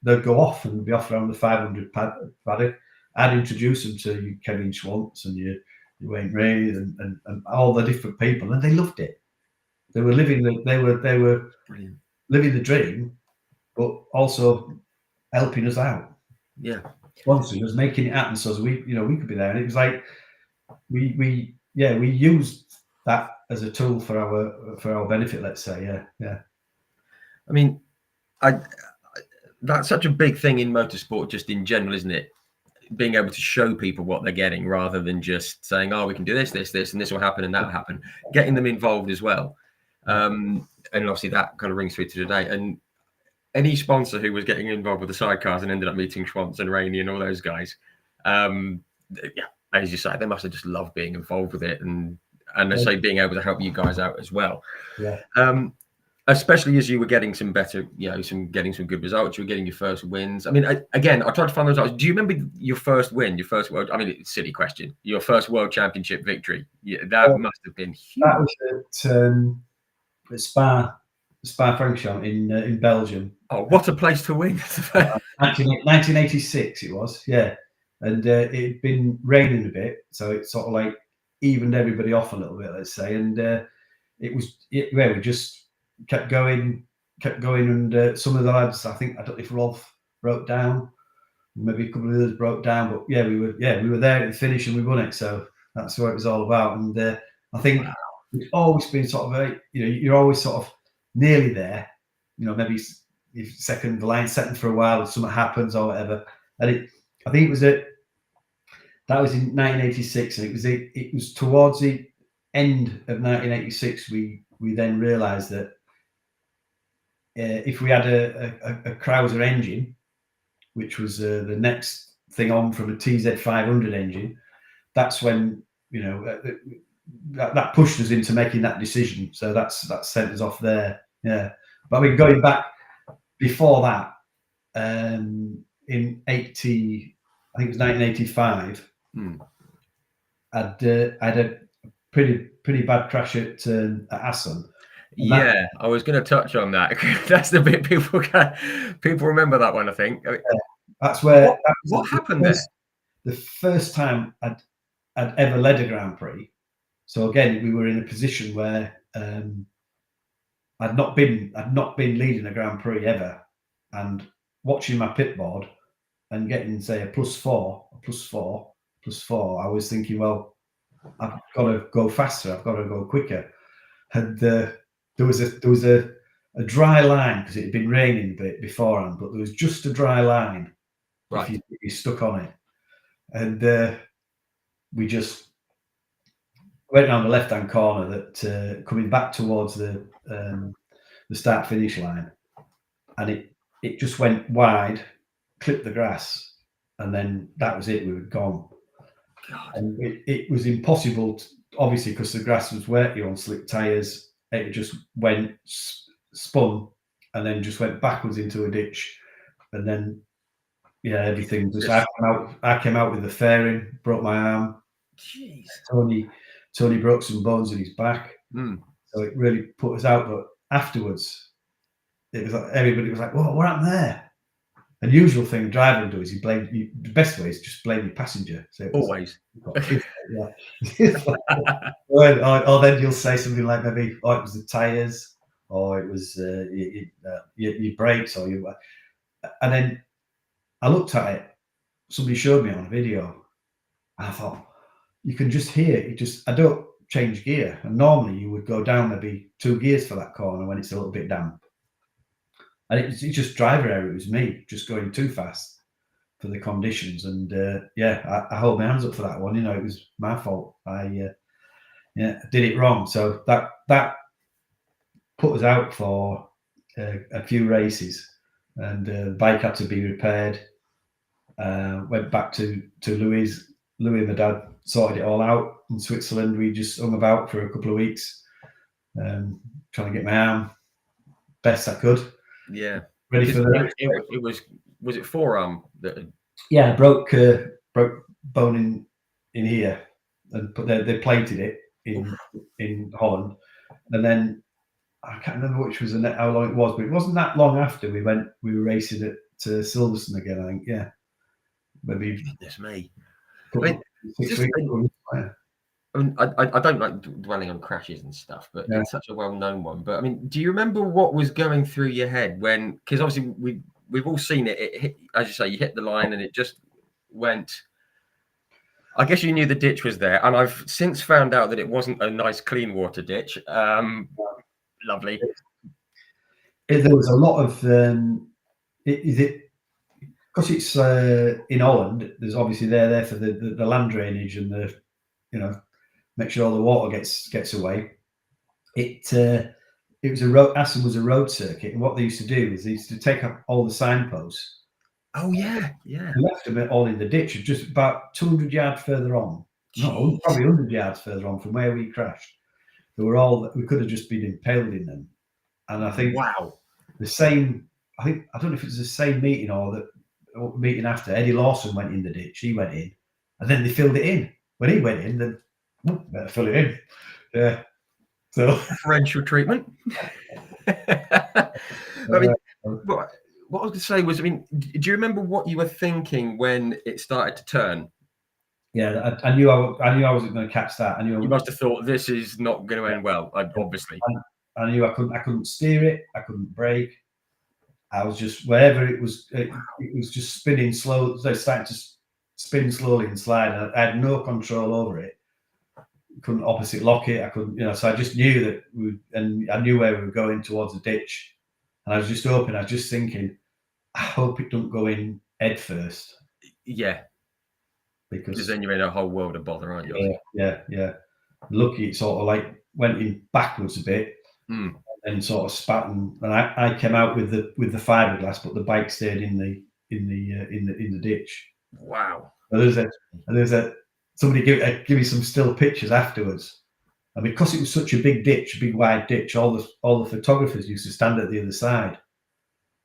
they'd go off and be off around the 500 paddock. I'd introduce them to you, Kevin Schwantz and you Wayne Ray and all the different people, and they loved it. They were living Brilliant. Living the dream, but also helping us out. Yeah. Sponsoring us, making it happen, so we could be there. And it was like we used that as a tool for our benefit, let's say. Yeah. I mean, that's such a big thing in motorsport, just in general, isn't it? Being able to show people what they're getting rather than just saying, oh, we can do this, and this will happen and that will happen. Getting them involved as well. And obviously that kind of rings through to today. And any sponsor who was getting involved with the sidecars and ended up meeting Schwantz and Rainey and all those guys, as you say, they must have just loved being involved with it, and I say being able to help you guys out as well. Yeah. Especially as you were getting some better, getting some good results. You were getting your first wins. I mean, I tried to find those results. Do you remember your first win, your first world? I mean, it's a silly question. Your first world championship victory. Yeah, that must have been huge. That was at Spa-Francorchamps in Belgium. Oh, what a place to win! 1986 it was, yeah, and it'd been raining a bit, so it sort of like evened everybody off a little bit, let's say, and we just kept going, kept going, and some of the lads, I don't know if Rolf broke down, maybe a couple of others broke down, but we were there at the finish and we won it. So that's what it was all about. And I think it's always been sort of you're always sort of nearly there. Maybe if the line second for a while, and something happens or whatever. And I think that was in 1986, and it was towards the end of 1986 we then realised that if we had a Cruiser engine, which was the next thing on from a TZ500 engine, that's when that pushed us into making that decision. So that sent us off there. Yeah, but I mean, going back before that, in 80, I think it was 1985. I had a pretty bad crash at Assen. Yeah, I was going to touch on that. That's the bit people remember that one. I think that's where what happened there. The first time I'd ever led a Grand Prix. So again, we were in a position where I'd not been leading a Grand Prix ever, and watching my pit board and getting, say, a +4, I was thinking, well, I've got to go faster, I've got to go quicker. And there was a dry line because it had been raining a bit beforehand, but there was just a dry line if you stuck on it. And we just went down the left-hand corner that coming back towards the start-finish line, and it just went wide, clipped the grass, and then that was it. We were gone. God. And it was impossible, obviously, because the grass was wet. You're on slick tires. It just went spun, and then just went backwards into a ditch, and then everything just. I came out with the fairing, broke my arm. Jeez. Tony broke some bones in his back, so it really put us out. But afterwards, it was like everybody was like, "What happened there?" And usual thing a driver will do is he blame you. The best way is just blame your passenger. So always. Or then you'll say something like maybe, "Oh, it was the tires," or it was your brakes, or you. And then I looked at it. Somebody showed me on a video, and I thought, you can just hear it. I don't change gear, and normally you would go down maybe 2 gears for that corner when it's a little bit damp. And it's just driver error. It was me just going too fast for the conditions, and I hold my hands up for that one. It was my fault. I did it wrong. So that put us out for a few races, and the bike had to be repaired. Went back to Louis. Louis and my dad sorted it all out in Switzerland. We just hung about for a couple of weeks, trying to get my arm best I could. Yeah, ready for the. It was it forearm that? Yeah, broke bone in here, and they plated it in Holland, and then I can't remember which was how long it was, but it wasn't that long after we were racing at Silverstone again. I think, yeah, maybe. Goodness me. 6 weeks. I mean, I don't like dwelling on crashes and stuff, but it's such a well-known one. But I mean, do you remember what was going through your head when? Because obviously we've all seen it. It hit, as you say, you hit the line and it just went. I guess you knew the ditch was there, and I've since found out that it wasn't a nice clean water ditch. Lovely. There was a lot of because it's in Holland. There's obviously there for the land drainage and the make sure all the water gets away. It was a road. Assen was a road circuit, and what they used to do is they used to take up all the signposts. Oh yeah. They left them all in the ditch, just about 200 yards further on. No, probably 100 yards further on from where we crashed. They were we could have just been impaled in them. And I think the same. I don't know if it was the same meeting or the meeting after. Eddie Lawson went in the ditch. He went in, and then they filled it in. When he went in, then better fill it in. Yeah. So differential treatment. I mean, what I was going to say was, I mean, do you remember what you were thinking when it started to turn? Yeah, I knew I wasn't going to catch that. I knew you must have thought this is not going to end well. Obviously, I knew I couldn't steer it. I couldn't brake. I was just wherever it was just spinning slow. So starting to spin slowly and slide. I had no control over it. Couldn't opposite lock it. I couldn't, so I just knew that and I knew where we were going towards the ditch. And I was just hoping, I was just thinking, I hope it don't go in head first. Yeah. Because then you're in a whole world of bother, aren't you? Yeah. Lucky it sort of like went in backwards a bit and sort of spat, and I came out with the fiberglass, but the bike stayed in the ditch. Wow. There's somebody give me some still pictures afterwards, and because it was such a big ditch, a big wide ditch, all the photographers used to stand at the other side,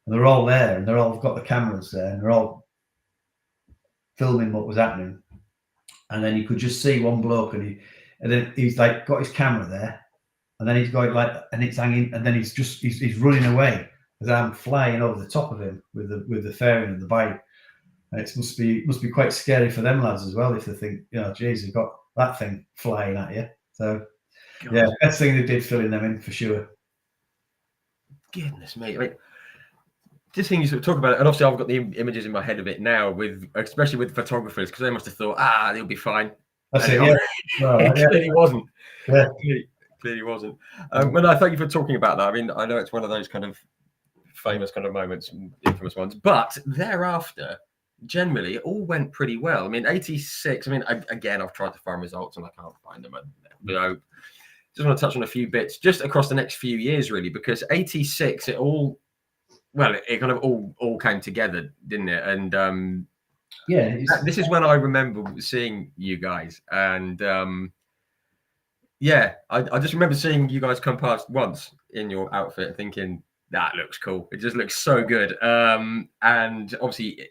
and they're all there, and they're all got the cameras there, and they're all filming what was happening. And then you could just see one bloke, and then he's like got his camera there, and then he's going like, and it's hanging, and then he's running away as I'm flying over the top of him with the fairing and the bike. And it must be quite scary for them lads as well if they think, geez, you've got that thing flying at you. So God. Yeah, best thing they did filling them in for sure. Goodness me, I mean, this thing you sort of talk about it, and obviously I've got the images in my head of it now, especially with photographers, because they must have thought, they'll be fine. That's it. It clearly wasn't. Yeah. Clearly wasn't. Well, I thank you for talking about that. I mean, I know it's one of those kind of famous kind of moments, infamous ones, but thereafter, generally, it all went pretty well. I mean, 86. I mean, again, I've tried to find results and I can't find them. Just want to touch on a few bits just across the next few years, really, because 86, it kind of all came together, didn't it? And this is when I remember seeing you guys, and I just remember seeing you guys come past once in your outfit, thinking that looks cool. It just looks so good, and obviously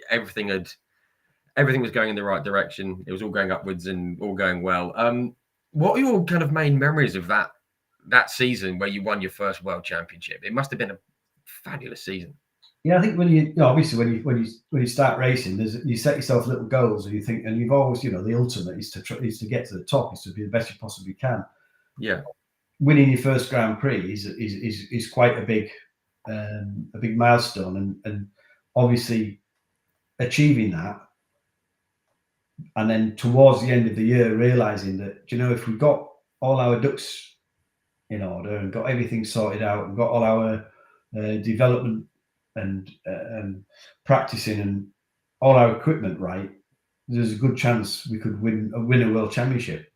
everything was going in the right direction. It was all going upwards and all going well. What are your kind of main memories of that season where you won your first world championship? It must have been a fabulous season. Yeah, I think obviously when you start racing, you set yourself little goals, and you think, and you've always, the ultimate is to get to the top, is to be the best you possibly can. Yeah, winning your first Grand Prix is quite a big milestone, and obviously achieving that, and then towards the end of the year realizing that if we got all our ducks in order and got everything sorted out and got all our development and practicing and all our equipment right, there's a good chance we could win a world championship.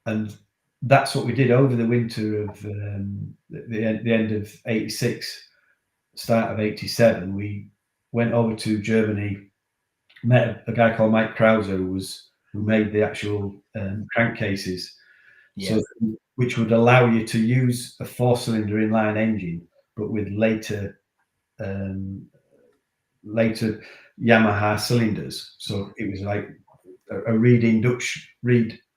And that's what we did over the winter of the end of 86, start of 87. We went over to Germany, met a guy called Mike Krause, who made the actual crankcases, so which would allow you to use a 4-cylinder inline engine, but with later Yamaha cylinders. So it was like a reed induction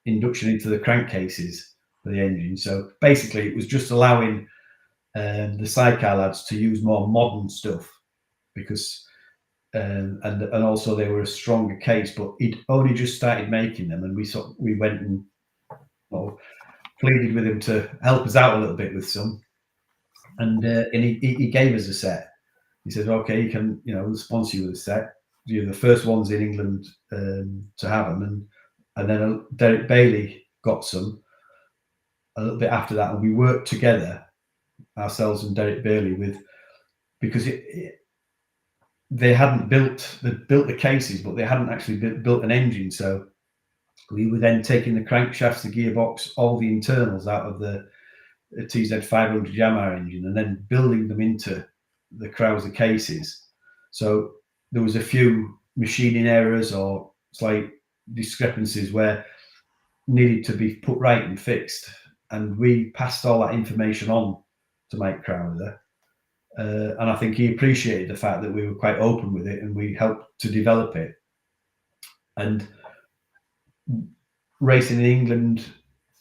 into the crankcases for the engine. So basically, it was just allowing the Sidecar lads to use more modern stuff, because and also they were a stronger case. But he'd only just started making them, and we went and pleaded with him to help us out a little bit with some, and he gave us a set. He said, "Okay, you can, we'll sponsor you with a set. You're the first ones in England to have them," and then Derek Bailey got some a little bit after that, and we worked together, ourselves and Derek Bailey, because they built the cases, but they hadn't actually built an engine. So we were then taking the crankshafts, the gearbox, all the internals out of the TZ500 Yamaha engine, and then building them into the Krause cases. So there was a few machining errors or slight discrepancies where needed to be put right and fixed, and we passed all that information on to Mike Krause, and I think he appreciated the fact that we were quite open with it and we helped to develop it. And racing in England,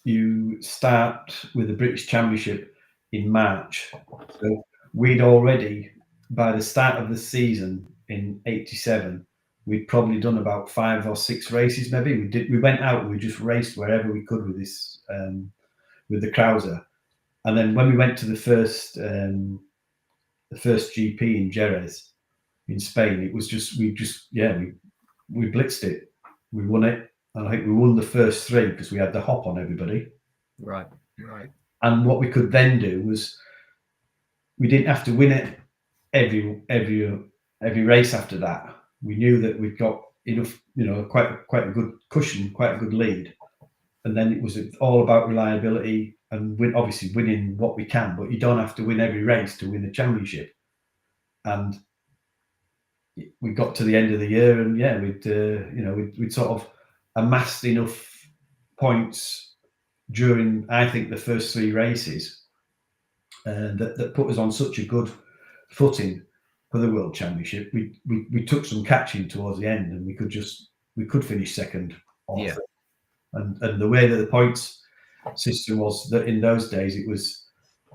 you start with the British Championship in March. So we'd already, by the start of the season in 87, we'd probably done about 5 or 6 races. Maybe we went out and we just raced wherever we could with this with the Krause, And then when we went to the first GP in Jerez in Spain, it was just we blitzed it. We won it, and I think we won the first 3 because we had the hop on everybody. Right. And what we could then do was we didn't have to win it every race after that. We knew that we'd got enough, quite a good cushion, quite a good lead. And then it was all about reliability and obviously winning what we can, but you don't have to win every race to win the championship. And we got to the end of the year, and we'd sort of amassed enough points during, I think, the first 3 races that put us on such a good footing for the World Championship. We took some catching towards the end, and we could finish second or third. And the way that the points system was, that in those days it was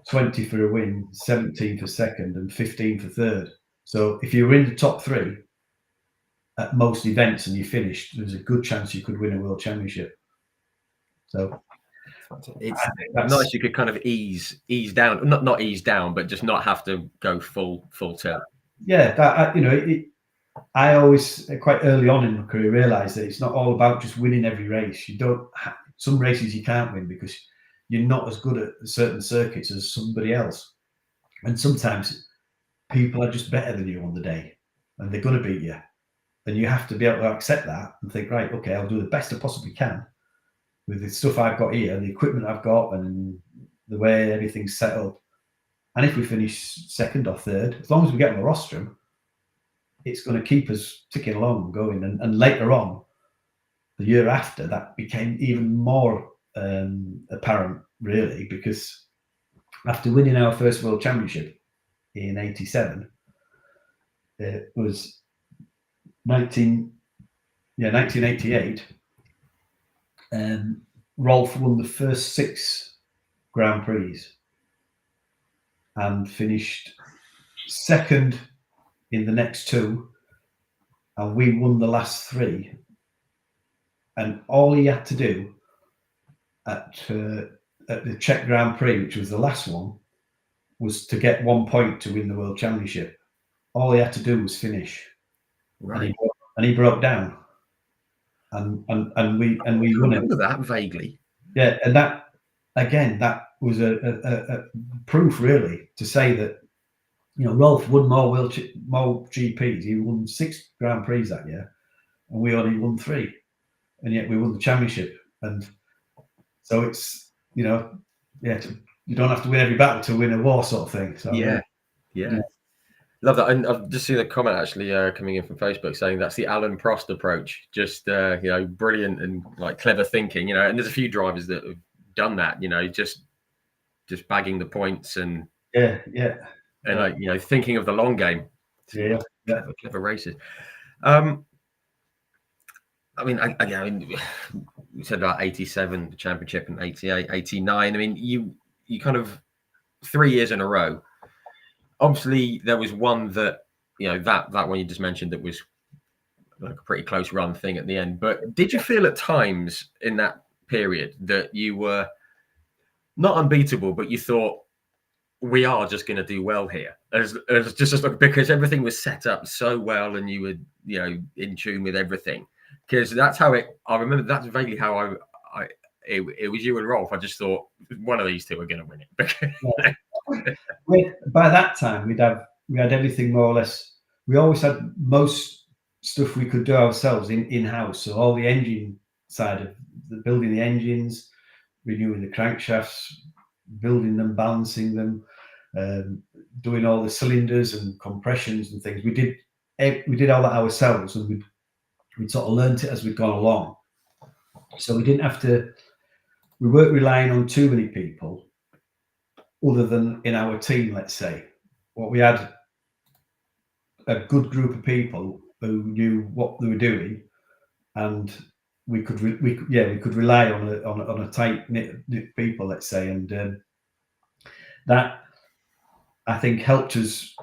20 for a win, 17 for second, and 15 for third. So if you were in the top 3 at most events and you finished, there's a good chance you could win a World Championship. So it's nice you could kind of ease down, not ease down, but just not have to go full tilt. Yeah, I always, quite early on in my career, realised that it's not all about just winning every race. You don't. Some races you can't win because you're not as good at certain circuits as somebody else, and sometimes people are just better than you on the day, and they're going to beat you, and you have to be able to accept that and think, right, okay, I'll do the best I possibly can with the stuff I've got here, the equipment I've got, and the way everything's set up. And if we finish second or third, as long as we get on the rostrum, it's going to keep us ticking along and going. And later on, the year after, that became even more apparent, really, because after winning our first World Championship in '87, it was 1988. Rolf won the first 6 Grand Prix and finished second in the next 2, and we won the last 3. And all he had to do at the Czech Grand Prix, which was the last one, was to get 1 point to win the World Championship. All he had to do was finish, right? And he broke down, and we won it. That vaguely, yeah. And that again, that was a proof, really, to say that Rolf won more GPs. He won 6 Grand Prix that year, and we only won 3. And yet we won the championship. And so it's, you don't have to win every battle to win a war, sort of thing. So yeah. Love that. And I've just seen a comment actually coming in from Facebook saying that's the Alan Prost approach. Just brilliant and like clever thinking. And there's a few drivers that have done that. Just bagging the points and and thinking of the long game. Clever races. I mean, we said about 87, the championship, and 88, 89. I mean, you kind of 3 years in a row. Obviously, there was one that, that one you just mentioned that was like a pretty close run thing at the end. But did you feel at times in that period that you were not unbeatable, but you thought, we are just going to do well here, as because everything was set up so well and you were, in tune with everything? Because that's how I remember that's vaguely how it was you and Rolf. I just thought one of these two are going to win it. By that time, we had everything more or less. We always had most stuff we could do ourselves in-house. So all the engine side of building the engines, renewing the crankshafts, building them, balancing them, doing all the cylinders and compressions and things. We did all that ourselves, and we'd sort of learned it as we'd gone along. So we didn't have to. We weren't relying on too many people, other than in our team, let's say. What we had a good group of people who knew what they were doing, and we could rely on a tight knit people, let's say, and that I think helped us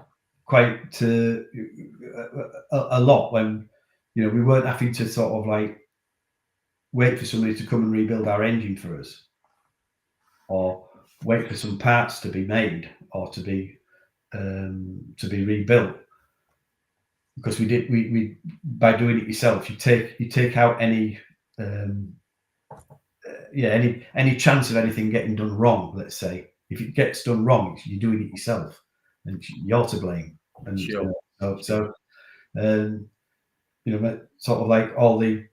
quite a lot when we weren't having to sort of like wait for somebody to come and rebuild our engine for us, or wait for some parts to be made or to be rebuilt. Because we by doing it yourself, you take out any any chance of anything getting done wrong. Let's say if it gets done wrong, you're doing it yourself, and you're to blame. And Sure. So sort of like all the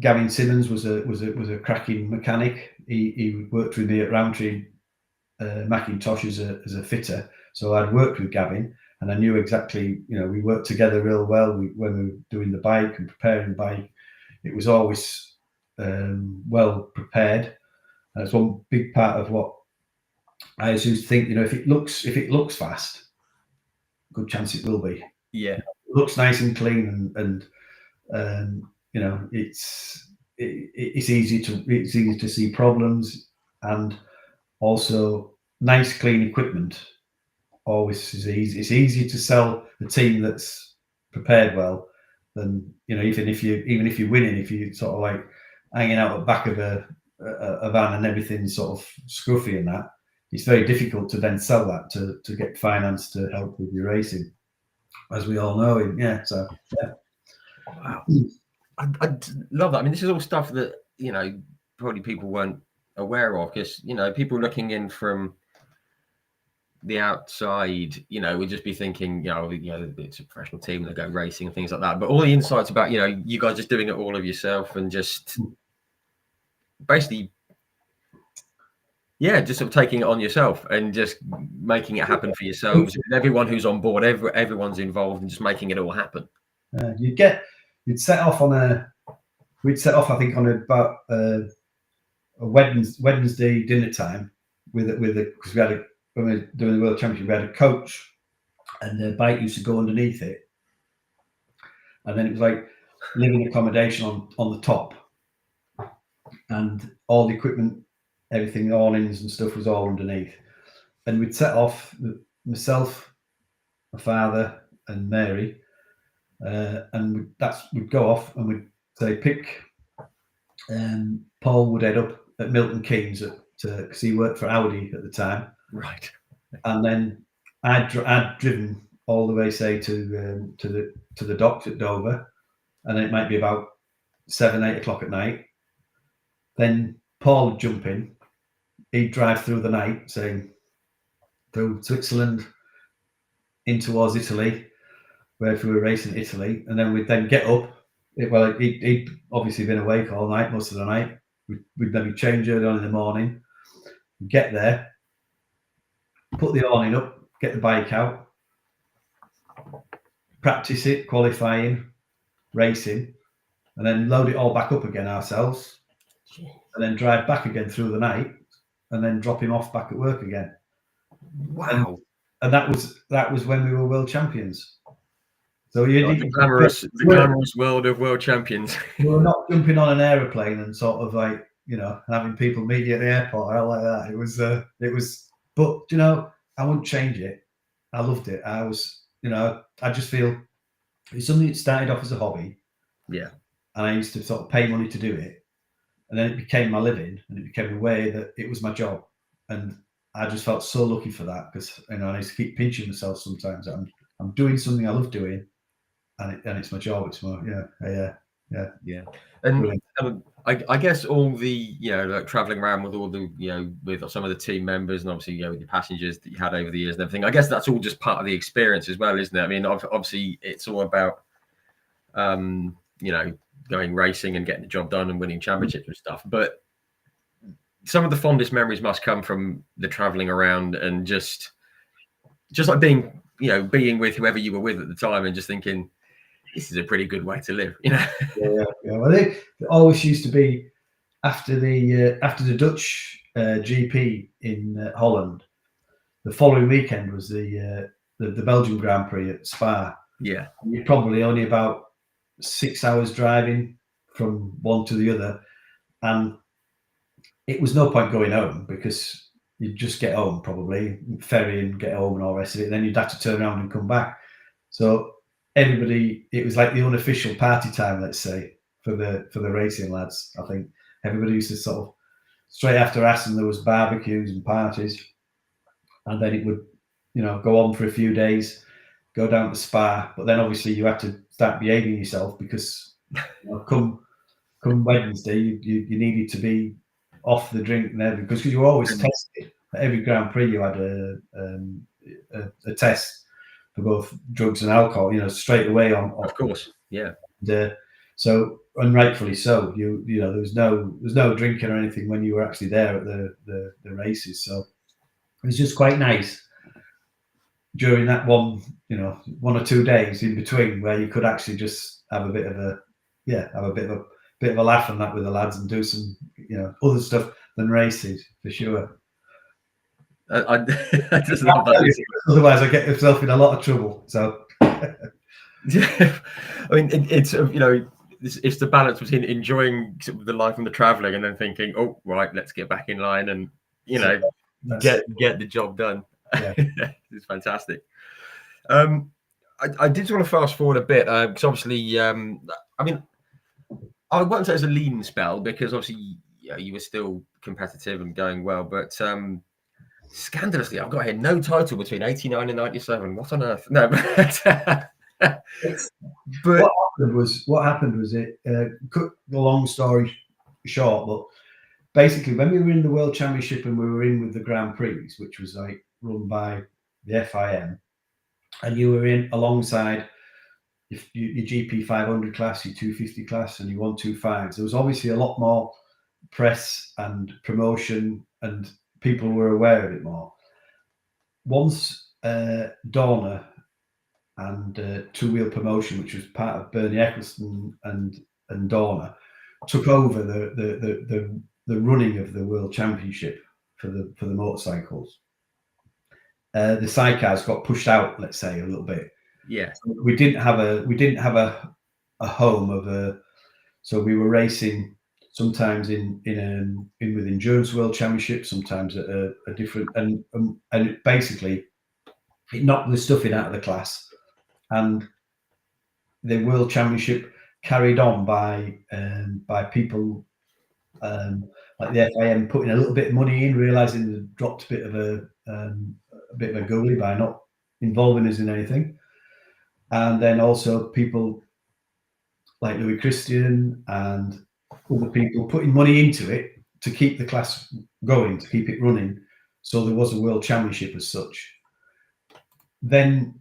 Gavin Simmons was a cracking mechanic. He worked with me at Roundtree Macintosh as a fitter. So I'd worked with Gavin, and I knew exactly. We worked together real well. When we were doing the bike and preparing the bike, it was always well prepared. And it's one big part of what I used to think. If it looks fast, good chance it will be. Yeah. It looks nice and clean, and it's easy to see problems, and also nice clean equipment always is easy. It's easier to sell a team that's prepared well than even if you're winning, if you sort of like hanging out at the back of a van and everything's sort of scruffy and that. It's very difficult to then sell that to get finance to help with your racing, as we all know. Wow. I love that. I mean, this is all stuff that probably people weren't aware of, because people looking in from the outside would just be thinking it's a professional team, they go racing and things like that, but all the insights about you guys just doing it all of yourself and just basically just sort of taking it on yourself and just making it happen for yourselves. Everyone who's on board, everyone's involved, and just making it all happen. We'd set off I think on about a Wednesday dinner time because when we were doing the World Championship, we had a coach, and the bike used to go underneath it, and then it was like living accommodation on the top, and all the equipment, everything, the awnings and stuff was all underneath. And we'd set off, myself, my father, and Mary, and we'd go off, and we'd say pick. Paul would head up at Milton Keynes because he worked for Audi at the time. Right. And then I'd driven all the way, say, to the docks at Dover, and then it might be about 7-8 o'clock at night. Then Paul would jump in. He'd drive through the night, saying through Switzerland in towards Italy, where if we were racing Italy, and then we'd then get up. He'd obviously been awake all night, most of the night. We'd maybe change early on in the morning, get there, put the awning up, get the bike out, practice it, qualifying, racing, and then load it all back up again ourselves, and then drive back again through the night, and then drop him off back at work again. Wow! And that was when we were world champions. So the glamorous world of world champions. We were not jumping on an aeroplane and sort of like having people meet you at the airport or like that. It was. But I wouldn't change it. I loved it. I was, I just feel it's something that started off as a hobby. Yeah. And I used to sort of pay money to do it, and then it became my living, and it became a way that it was my job, and I just felt so lucky for that, because I used to keep pinching myself sometimes that I'm doing something I love doing, and it's my job. It's my yeah. And I guess all the like traveling around with all the with some of the team members, and obviously with the passengers that you had over the years and everything, I guess that's all just part of the experience as well, isn't it? I mean, obviously it's all about going racing and getting the job done and winning championships and stuff, but some of the fondest memories must come from the traveling around and just like being with whoever you were with at the time and just thinking, this is a pretty good way to live, Yeah. Well, they always used to be after the Dutch GP in Holland. The following weekend was the Belgian Grand Prix at Spa. Yeah, you're probably only about 6 hours driving from one to the other, and it was no point going home because you'd just get home, probably ferry and get home and all the rest of it. And then you'd have to turn around and come back. So everybody, it was like the unofficial party time, let's say, for the racing lads. I think everybody used to sort of straight after Assen there was barbecues and parties, and then it would, go on for a few days, go down to Spa. But then obviously you had to start behaving yourself because come Wednesday you needed to be off the drink and everything because you were always tested. At every Grand Prix you had a test for both drugs and alcohol, straight away on. Of course, yeah. And, so, and rightfully so, there was no drinking or anything when you were actually there at the races. So it was just quite nice during that one or 2 days in between where you could actually just have a bit of a laugh and that with the lads and do some other stuff than races for sure. I just love that. Otherwise, I get myself in a lot of trouble. So, yeah, I mean, it's it's the balance between enjoying sort of the life and the traveling, and then thinking, oh right, let's get back in line and get the job done. Yeah. It's fantastic. I did want to fast forward a bit because obviously, I mean, I won't say it was a lean spell because obviously you were still competitive and going well, but scandalously, I've got here no title between 89 and 97. What on earth? No, but what happened was it cut the long story short, but basically when we were in the World Championship and we were in with the Grand Prix, which was like run by the FIM, and you were in alongside your GP 500 class, your 250 class, and your 125s, there was obviously a lot more press and promotion, and people were aware of it more. Once Dorna and Two Wheel Promotion, which was part of Bernie Eccleston and Dorna, took over the running of the World Championship for the motorcycles. The sidecars got pushed out, let's say, a little bit. Yeah, so we didn't have a home of a. So we were racing sometimes in with endurance World Championship, sometimes at a different, and it basically it knocked the stuffing out of the class, and the World Championship carried on by people like the FIM putting a little bit of money in, realizing they dropped a bit of a goalie by not involving us in anything, and then also people like Louis Christian and other people putting money into it to keep the class going, to keep it running, so there was a World Championship as such. Then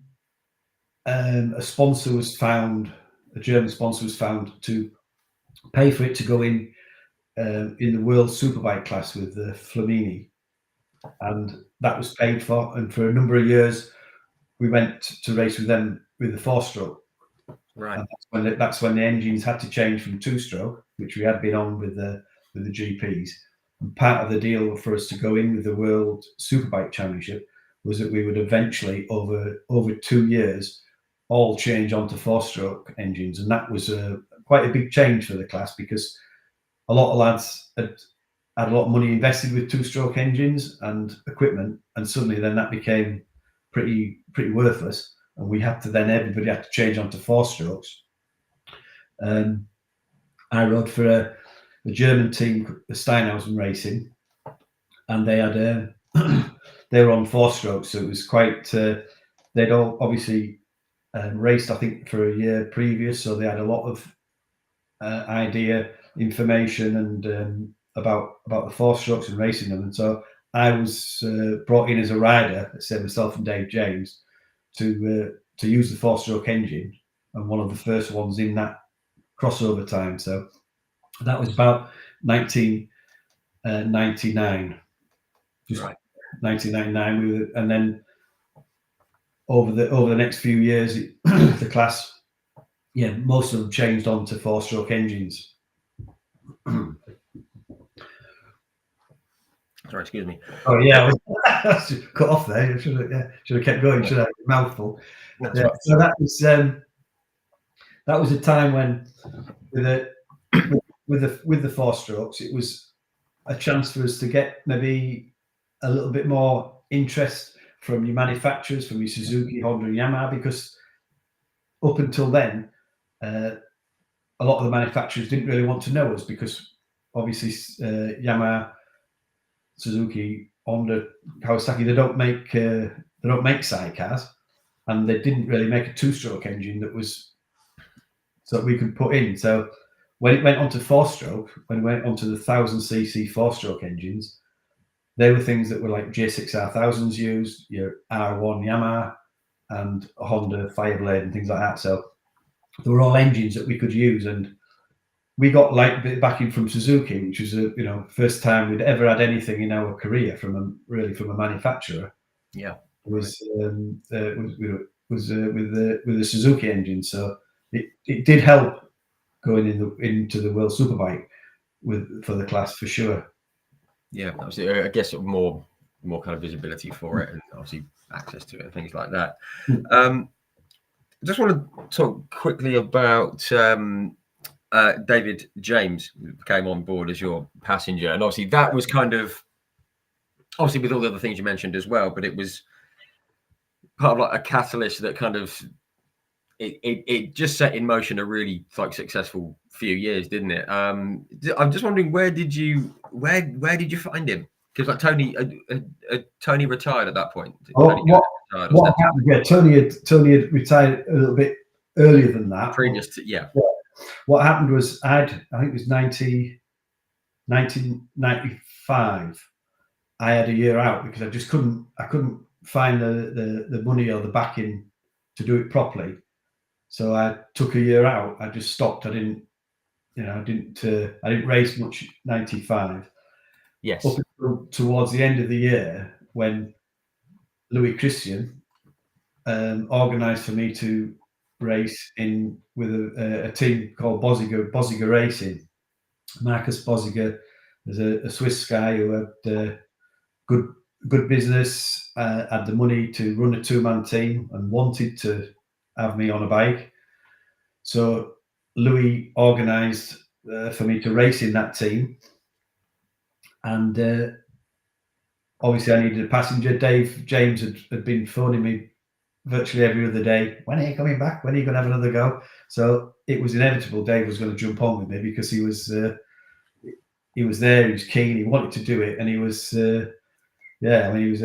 a sponsor was found, a German sponsor was found to pay for it to go in the World Superbike class with the Flamini, and that was paid for. And for a number of years, we went to race with them with the 4-stroke. Right. And that's when the engines had to change from 2-stroke, which we had been on with the GPs. And part of the deal for us to go in with the World Superbike Championship was that we would eventually, over 2 years, all change onto 4-stroke engines, and that was quite a big change for the class because a lot of lads had a lot of money invested with 2-stroke engines and equipment, and suddenly then that became pretty worthless, and we had to then everybody had to change onto 4-strokes. I rode for a German team, the Steinhausen Racing, and they had they were on 4-strokes, so it was quite. They'd all obviously raced, I think, for a year previous, so they had a lot of idea, information, and about the 4-strokes and racing them. And so I was brought in as a rider, let's say myself and Dave James, to use the 4-stroke engine, and one of the first ones in that crossover time. So that was about 1999. Just right. 1999, and then over the next few years, the class, most of them changed on to 4-stroke engines. Sorry, excuse me. Oh yeah, cut off there. Should have kept going. Should have mouthful. That's right. So that was a time when with the 4-strokes, it was a chance for us to get maybe a little bit more interest from your manufacturers, from your Suzuki, Honda, and Yamaha, because up until then, a lot of the manufacturers didn't really want to know us because obviously Yamaha Suzuki, Honda, Kawasaki, they don't make sidecars, and they didn't really make a two-stroke engine that was so that we could put in. So when it went on to four-stroke, when it went onto the 1000cc four-stroke engines, they were things that were like J6R1000s used, your R1 Yamaha, and Honda Fireblade and things like that. So they were all engines that we could use, and we got like backing from Suzuki, which was first time we'd ever had anything in our career from a manufacturer. Yeah, was with the Suzuki engine, so it did help going into the World Superbike for the class for sure. Yeah, obviously, I guess more kind of visibility for it, and obviously access to it and things like that. I just want to talk quickly about David James, who came on board as your passenger, and obviously that was kind of obviously with all the other things you mentioned as well, but it was part of like a catalyst that kind of it just set in motion a really like successful few years, didn't it? I'm just wondering where did you find him? Because like Tony retired at that point. What happened? Yeah, Tony had retired a little bit earlier than that. Previous to, yeah. What happened was I think it was 1995. I had a year out because I just couldn't find the money or the backing to do it properly. So I took a year out. I just stopped. I didn't race much 95. Yes. Up until towards the end of the year when Louis Christian organised for me to race with a team called Boziger Racing. Marcus Boziger is a Swiss guy who had good business, had the money to run a two-man team and wanted to have me on a bike. So Louis organised for me to race in that team, and obviously I needed a passenger. Dave James had been phoning me virtually every other day. When are you coming back? When are you going to have another go? So it was inevitable Dave was going to jump on with me because he was there, he was keen, he wanted to do it, and he was he was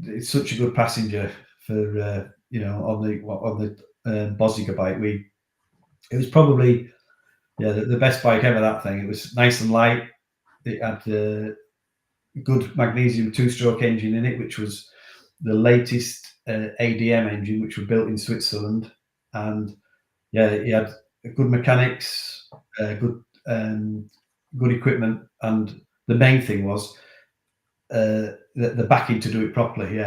it's such a good passenger for on the Boziger bike. It was probably the best bike ever, that thing. It was nice and light. It had a good magnesium two-stroke engine in it, which was the latest ADM engine, which were built in Switzerland. And it had good mechanics, good equipment, and the main thing was the backing to do it properly.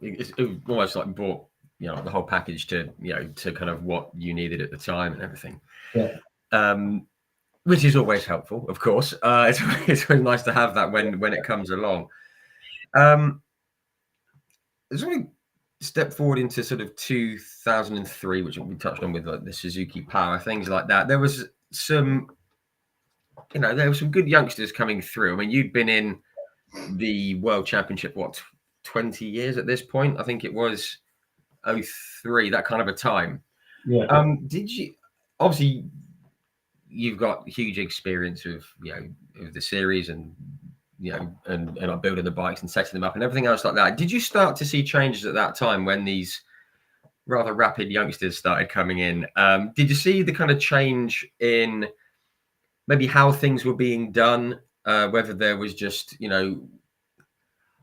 It almost like brought the whole package to to kind of what you needed at the time and everything. Which is always helpful, of course. It's really nice to have that when it comes along. As we step forward into sort of 2003, which we touched on with like the Suzuki Power, things like that, there was some good youngsters coming through. I mean, you'd been in the World Championship, 20 years at this point? I think it was 03, that kind of a time. Yeah. Did you, obviously you've got huge experience of of the series and and building the bikes and setting them up and everything else like that. Did you start to see changes at that time when these rather rapid youngsters started coming in? Did you see the kind of change in maybe how things were being done? Whether there was just,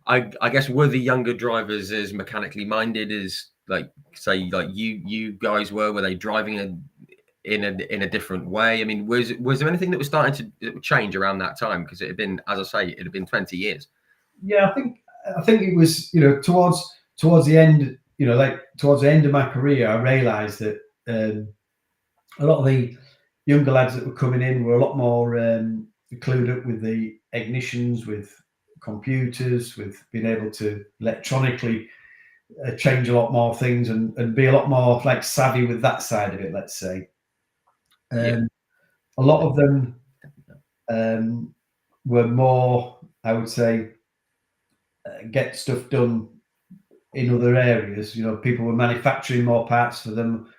I guess, were the younger drivers as mechanically minded as you guys were? Were they driving in a different way? I mean, was there anything that was starting to change around that time? Because it had been, as I say, it had been 20 years. Yeah, I think it was, towards the end, towards the end of my career, I realised that a lot of the younger lads that were coming in were a lot more clued up with the ignitions, with computers, with being able to electronically change a lot more things and be a lot more like savvy with that side of it, let's say. A lot of them were more, I would say, get stuff done in other areas. People were manufacturing more parts for them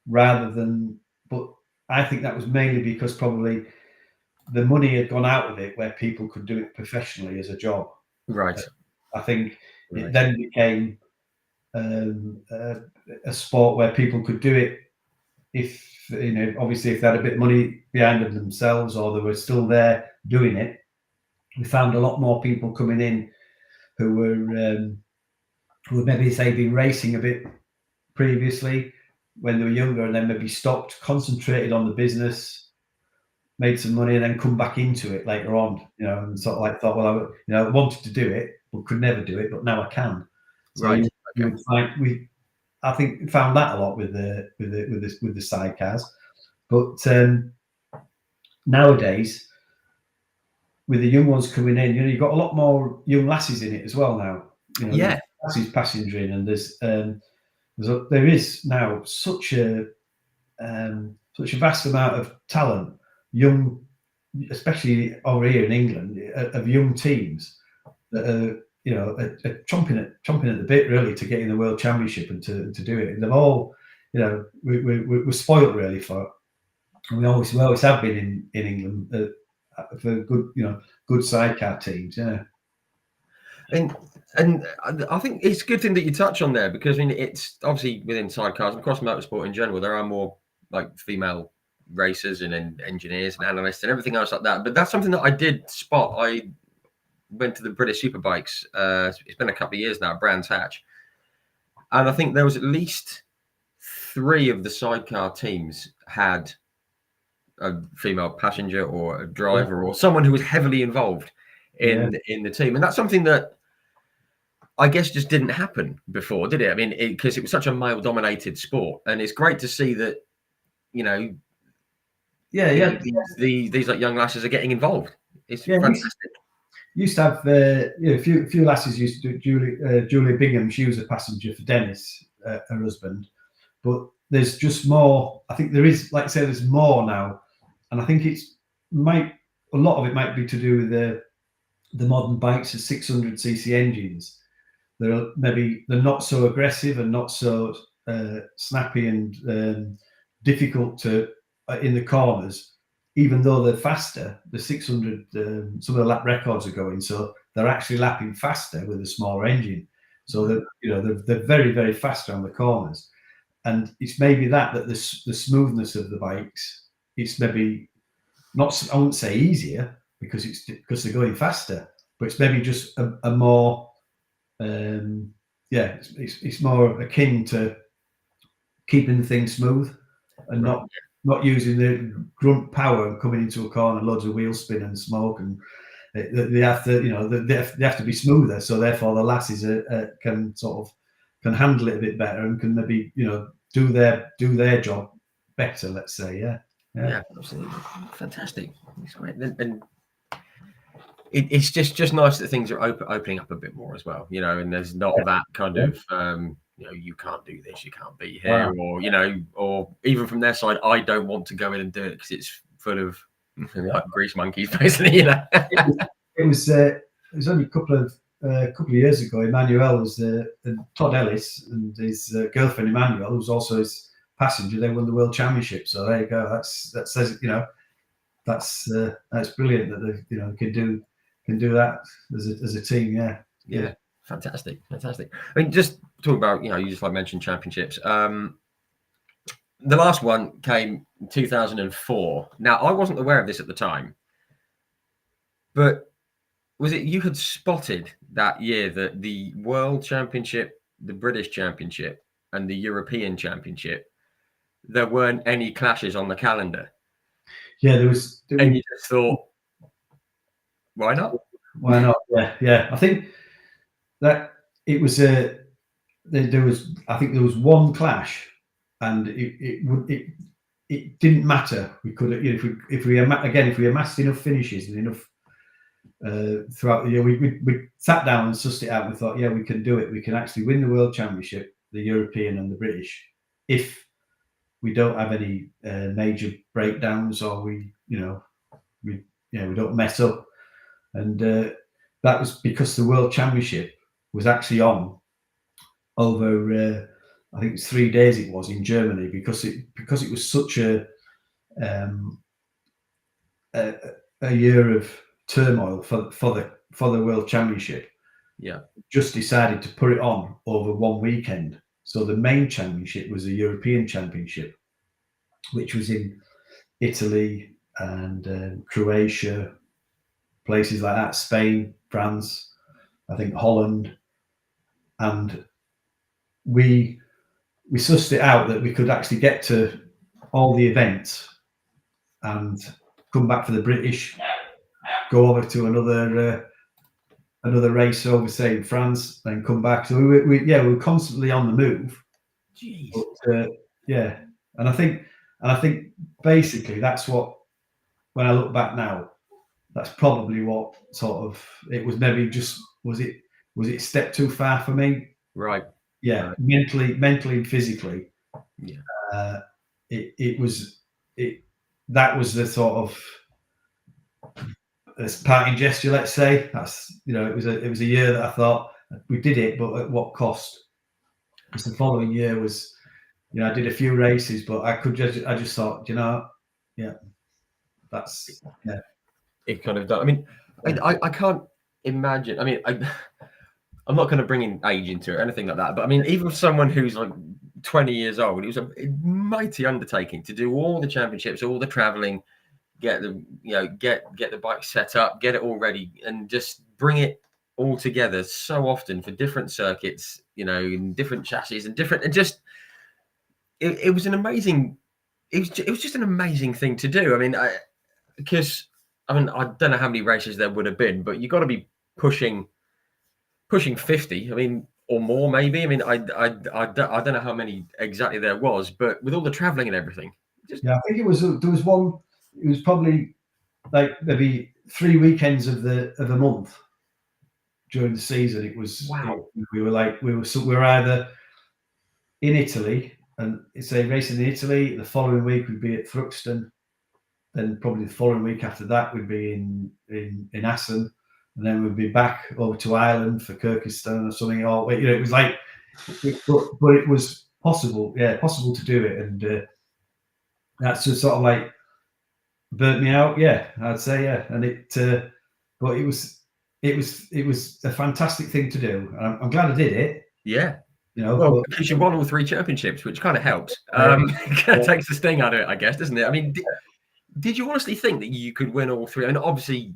rather than, but I think that was mainly because probably the money had gone out of it where people could do it professionally as a job. Right. I think Right. it then became a sport where people could do it if, obviously if they had a bit of money behind them themselves, or they were still there doing it. We found a lot more people coming in who were maybe, say, been racing a bit previously when they were younger, and then maybe stopped, concentrated on the business, made some money, and then come back into it later on, and sort of like thought, well, I wanted to do it, but could never do it, but now I can. So Right. you would find I think we found that a lot with the sidecars, but nowadays with the young ones coming in, you've got a lot more young lasses in it as well now. Yeah. Lasses passengering, and there is now such a vast amount of talent, young, especially over here in England, of young teams that are chomping at the bit really to get in the World Championship and to do it. And they've all, we're spoilt really for it. And we always have been in England for good sidecar teams. Yeah. And I think it's a good thing that you touch on there, because I mean, it's obviously within sidecars and across motorsport in general, there are more like female racers and engineers and analysts and everything else like that. But that's something that I did spot. I went to the British Superbikes. It's been a couple of years now, Brands Hatch, and I think there was at least 3 of the sidecar teams had a female passenger or a driver or someone who was heavily involved in the team, and that's something that I guess just didn't happen before, did it? I mean, because it was such a male-dominated sport, and it's great to see that, these like young lasses are getting involved. It's fantastic. Used to have a few lasses used to do. Julia Bingham, she was a passenger for Dennis, her husband. But there's just more. I think there is, like I say, there's more now, and I think a lot of it might be to do with the modern bikes with 600cc engines. They're not so aggressive and not so snappy and difficult in the corners. Even though they're faster, the 600, some of the lap records are going, so they're actually lapping faster with a smaller engine. So they're very, very fast around the corners, and it's maybe that the smoothness of the bikes. It's maybe not. I wouldn't say easier because they're going faster, but it's maybe just a more. It's more akin to keeping the thing smooth and not using the grunt power and coming into a corner, loads of wheel spin and smoke, and they have to, they have to be smoother. So therefore, the lasses can handle it a bit better and can maybe do their job better. Let's say, yeah, absolutely, fantastic. It's great, and it's just nice that things are opening up a bit more as well, and there's not that kind of you can't do this, you can't be here, or even from their side, I don't want to go in and do it because it's full of like grease monkeys, basically. It was only a couple of years ago. Emmanuel was Todd Ellis and his girlfriend Emmanuel, who was also his passenger. They won the World Championship. So there you go. That says that's brilliant that they can do that as a team. Yeah. Fantastic. I mean, just talk about, you just like mentioned championships. The last one came in 2004. Now, I wasn't aware of this at the time, but was it you had spotted that year that the World Championship, the British Championship, and the European Championship, there weren't any clashes on the calendar? Yeah, there was. And you just thought, why not? Why not? Yeah. I think that it was there was. I think there was one clash, and it didn't matter. We could, if we amassed enough finishes and enough throughout the year, we sat down and sussed it out. And we thought, we can do it. We can actually win the World Championship, the European and the British, if we don't have any major breakdowns, or we don't mess up. And that was because the World Championship was actually on over I think it's 3 days. It was in Germany because it was such a a year of turmoil for the World Championship, Yeah. just decided to put it on over one weekend. So the main championship was the European Championship, which was in Italy and Croatia, places like that, Spain, France, I think Holland, and we sussed it out that we could actually get to all the events and come back for the British, go over to another race over, say, in France, then come back. So we were constantly on the move. Jeez. But, yeah, and I think basically that's what, when I look back now, that's probably what sort of it was. Maybe just was it a step too far for me? Right. Yeah, Right. mentally and physically. Yeah. That was the sort of this parting gesture, let's say. That's, it was a year that I thought we did it, but at what cost? Because the following year was, I did a few races, but I just thought, yeah, that's, yeah. It kind of does. I mean, Yeah. I can't imagine. I mean, I'm not going to bring in age into it or anything like that. But I mean, even someone who's like 20 years old, it was a mighty undertaking to do all the championships, all the traveling, get the bike set up, get it all ready, and just bring it all together so often for different circuits, in different chassis and different. It was an amazing. It was just an amazing thing to do. I mean, because I don't know how many races there would have been, but you got to be pushing 50. I mean, or more maybe. I mean, I don't know how many exactly there was, but with all the traveling and everything, Yeah, I think there was one. It was probably like maybe 3 weekends of the month during the season. It was wow. We were either in Italy and say racing in Italy. The following week we'd be at Thruxton. Then probably the following week after that we'd be in Assen, and then we'd be back over to Ireland for Kyrgyzstan or something. Or it was like, but it was possible to do it, and that's just sort of like burnt me out. Yeah, I'd say, yeah, and but it was a fantastic thing to do, and I'm glad I did it. Yeah. But, because you won all 3 championships, which kind of helps. Yeah. Kind of takes the sting out of it, I guess, doesn't it? I mean, did you honestly think that you could win all 3? And obviously,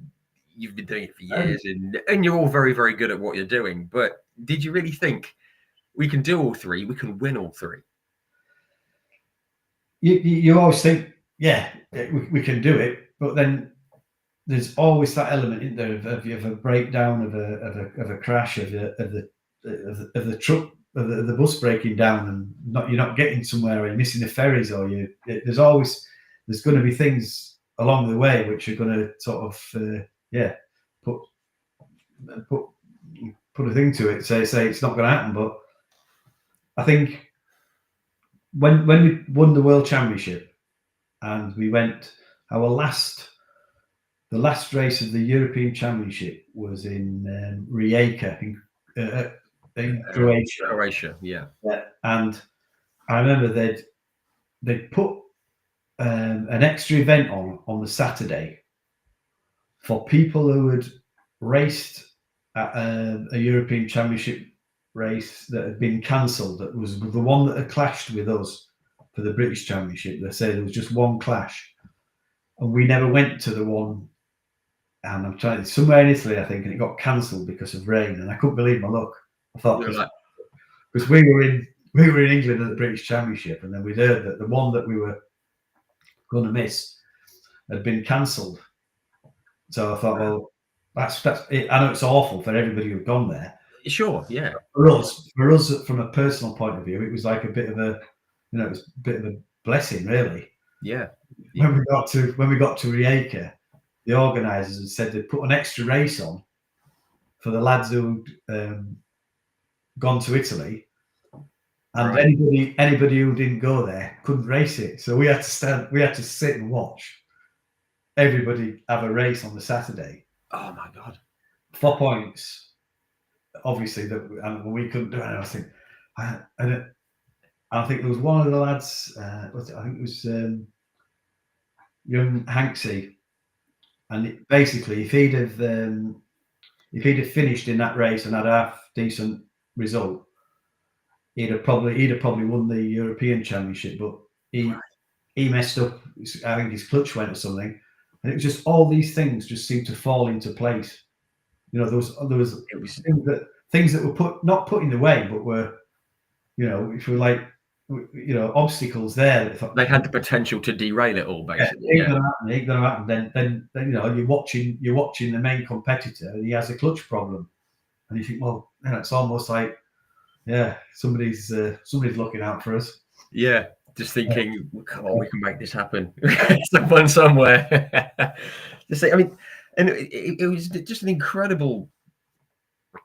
you've been doing it for years, and you're all very, very good at what you're doing. But did you really think we can do all 3? We can win all 3? You always think, yeah, we can do it, but then there's always that element in there of a breakdown, of a crash, of the truck, of the bus breaking down, and you're not getting somewhere, or you're missing the ferries, or there's going to be things along the way which are going to sort of put a thing to it, say it's not going to happen. But I think when we won the World Championship and we went, the last race of the European Championship was in Rijeka in Croatia. Croatia, yeah. And I remember they'd put an extra event on the Saturday for people who had raced at a European Championship race that had been cancelled. That was the one that had clashed with us for the British Championship. They say there was just one clash, and we never went to the one. And I'm trying somewhere in Italy, I think, and it got cancelled because of rain. And I couldn't believe my luck. I thought because we were in England at the British Championship, and then we'd heard that the one that we were going to miss had been cancelled. So I thought, well, that's it. I know it's awful for everybody who'd gone there. Sure, yeah. For us, from a personal point of view, it was like a bit of a, it was a bit of a blessing, really. Yeah. When we got to Rijeka, the organisers had said they'd put an extra race on for the lads who'd gone to Italy, and anybody who didn't go there couldn't race it. So we had to sit and watch everybody have a race on the Saturday. Oh my God! 4 points, obviously, and we couldn't do it. I think, I think there was one of the lads. I think it was young Hanksy. And basically, if he'd have finished in that race and had a half decent result, he'd have probably won the European Championship. But he messed up. I think his clutch went or something, and it was just all these things just seemed to fall into place. You know, there was things that were not put in the way, but were, you know, which were like, you know, obstacles there. That they had the potential to derail it all, basically. Ain't gonna happen. Then you know, you're watching the main competitor, and he has a clutch problem, and you think, well, you know, it's almost like, yeah, somebody's looking out for us. Yeah, just thinking, come on, we can make this happen. Someone somewhere. Just say, I mean, and it was just an incredible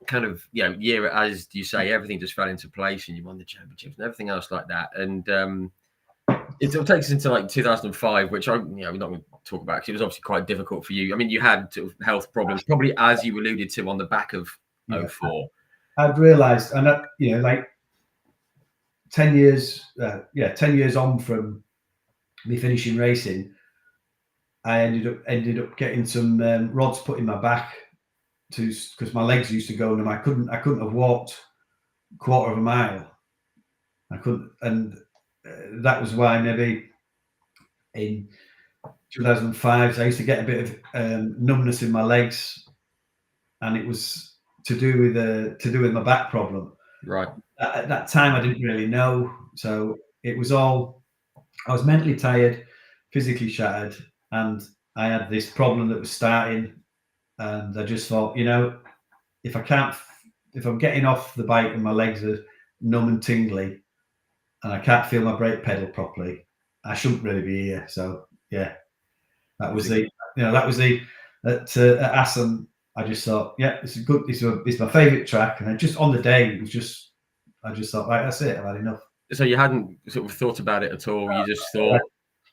kind of, you know, year, as you say, everything just fell into place, and you won the championships and everything else like that. And it takes us into like 2005, which we're not going to talk about because it was obviously quite difficult for you. I mean, you had sort of health problems, probably as you alluded to on the back of 04. I've realised, and that, you know, like 10 years on from me finishing racing, I ended up getting some rods put in my back because my legs used to go, and I couldn't have walked a quarter of a mile. I couldn't, and that was why maybe in 2005 I used to get a bit of numbness in my legs, and it was to do with my back problem. Right. At that time, I didn't really know, so it was all, I was mentally tired, physically shattered, and I had this problem that was starting, and I just thought, you know, if I'm getting off the bike and my legs are numb and tingly, and I can't feel my brake pedal properly, I shouldn't really be here. So yeah, that was at Assen. I just thought, yeah, this is good. It's my favourite track, and just on the day, it was just, I just thought, right, that's it. I've had enough. So you hadn't sort of thought about it at all. You just thought.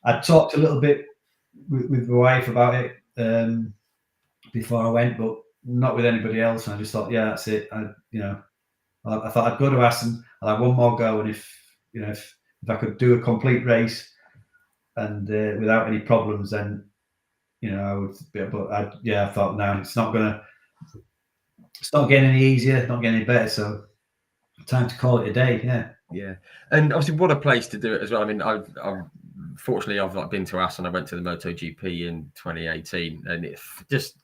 I talked a little bit with my wife about it before I went, but not with anybody else. And I just thought, yeah, that's it. I thought I'd go to Assen. I'll have one more go, and if I could do a complete race and without any problems, then I would. But I thought, no, it's not getting any easier, not getting any better. So time to call it a day. Yeah, and obviously, what a place to do it as well. I mean, I've been to Assen. I went to the MotoGP in 2018, and it's just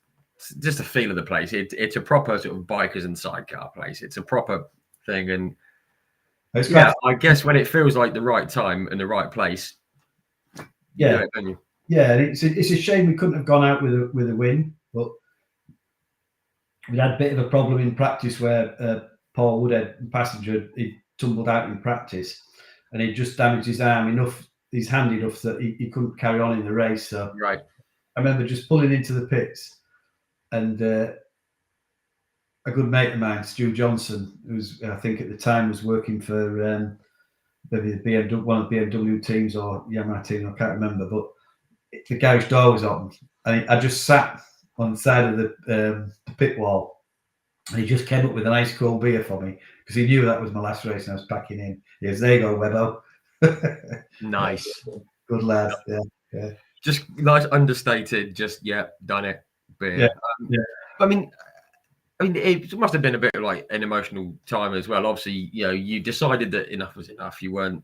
the feel of the place. It's a proper sort of bikers and sidecar place. It's a proper thing, and I guess when it feels like the right time and the right place, you do it, don't you? Yeah, it's a shame we couldn't have gone out with a win, but we had a bit of a problem in practice where Paul Woodhead, passenger, he tumbled out in practice, and he just damaged his arm his hand enough that he couldn't carry on in the race. So right, I remember just pulling into the pits, and a good mate of mine, Stu Johnson, who was, I think at the time was working for maybe the BMW, one of the BMW teams or Yamaha team, I can't remember, but the garage door was open, and I just sat on the side of the pit wall, and he just came up with an ice cold beer for me because he knew that was my last race and I was packing in. He goes, "There you go, Webbo." Nice, good lad. Yeah. Just nice, understated. Just done it. Beer. Yeah. I mean, it must have been a bit of like an emotional time as well. Obviously, you decided that enough was enough. You weren't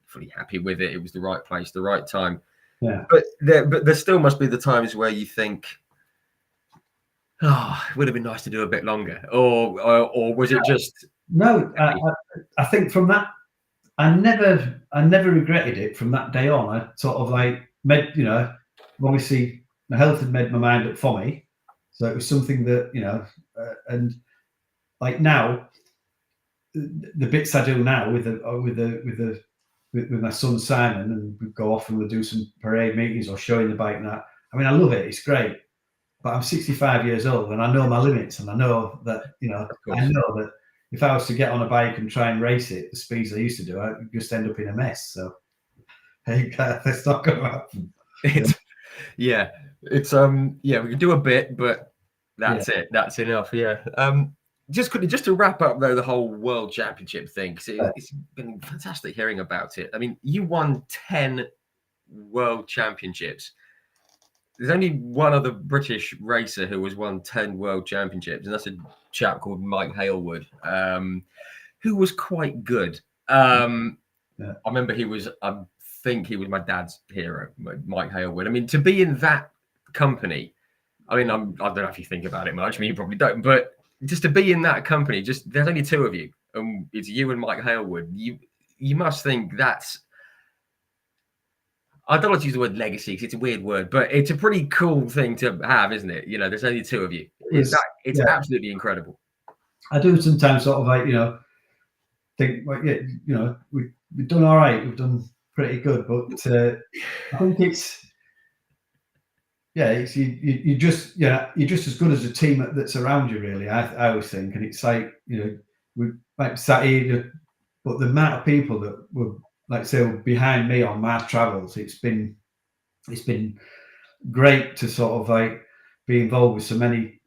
fully happy with it. It was the right place, the right time. Yeah. But there still must be the times where you think, oh, it would have been nice to do a bit longer, or was it just? No, I think from that, I never regretted it from that day on. I sort of like obviously my health had made my mind up for me, so it was something that and like now, the bits I do now with my son Simon, and we go off and we'll do some parade meetings or showing the bike and that. I mean, I love it. It's great. But I'm 65 years old and I know my limits, and I know that, I know that if I was to get on a bike and try and race it the speeds I used to do, I'd just end up in a mess. So hey, that's not going to happen. It's we can do a bit, but that's it. That's enough. Yeah. Just to wrap up though, the whole World Championship thing, because it's been fantastic hearing about it. I mean, you won 10 World Championships. there's only one other British racer who has won 10 world championships, and that's a chap called Mike Hailwood, who was quite good. Yeah. I remember I think he was my dad's hero, Mike Hailwood. I mean, to be in that company, I mean, I don't know if you think about it much. I mean, you probably don't, but just to be in that company, there's only two of you, and it's you and Mike Hailwood. You must think that's. I don't like to use the word legacy because it's a weird word, but it's a pretty cool thing to have, isn't it? You know, there's only two of you. It's absolutely incredible. I do sometimes sort of like, think, well, yeah, we've done all right. We've done pretty good, but I think it's you're just as good as the team that's around you, really. I always think, and it's like, we like sat here, but the amount of people that were, like say, behind me on my travels, it's been great to sort of like be involved with so many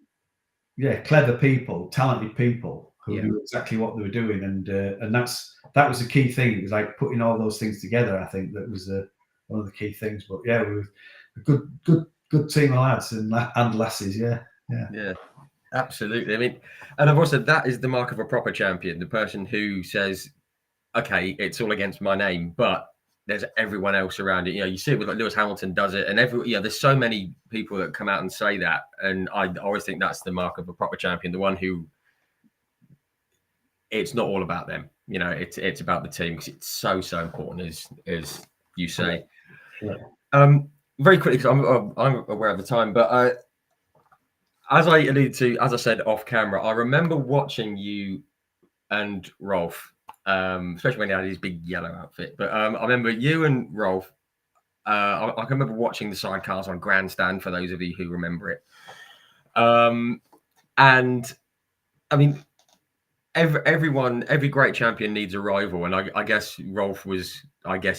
clever people, talented people who knew exactly what they were doing, and that was the key thing. It was like putting all those things together. I think that was one of the key things. But yeah, we were a good team of lads and lasses. Yeah, absolutely. I mean, and I've also, that is the mark of a proper champion, the person who says, okay, it's all against my name, but there's everyone else around it. You see it with like Lewis Hamilton does it, and there's so many people that come out and say that, and I always think that's the mark of a proper champion, the one who it's not all about them. It's about the team, because it's so important, as you say. Yeah. Very quickly, because I'm aware of the time, but as I alluded to, as I said off camera, I remember watching you and Rolf, especially when he had his big yellow outfit. But I remember you and Rolf. I can remember watching the sidecars on Grandstand, for those of you who remember it. And I mean, every great champion needs a rival, and I guess Rolf was,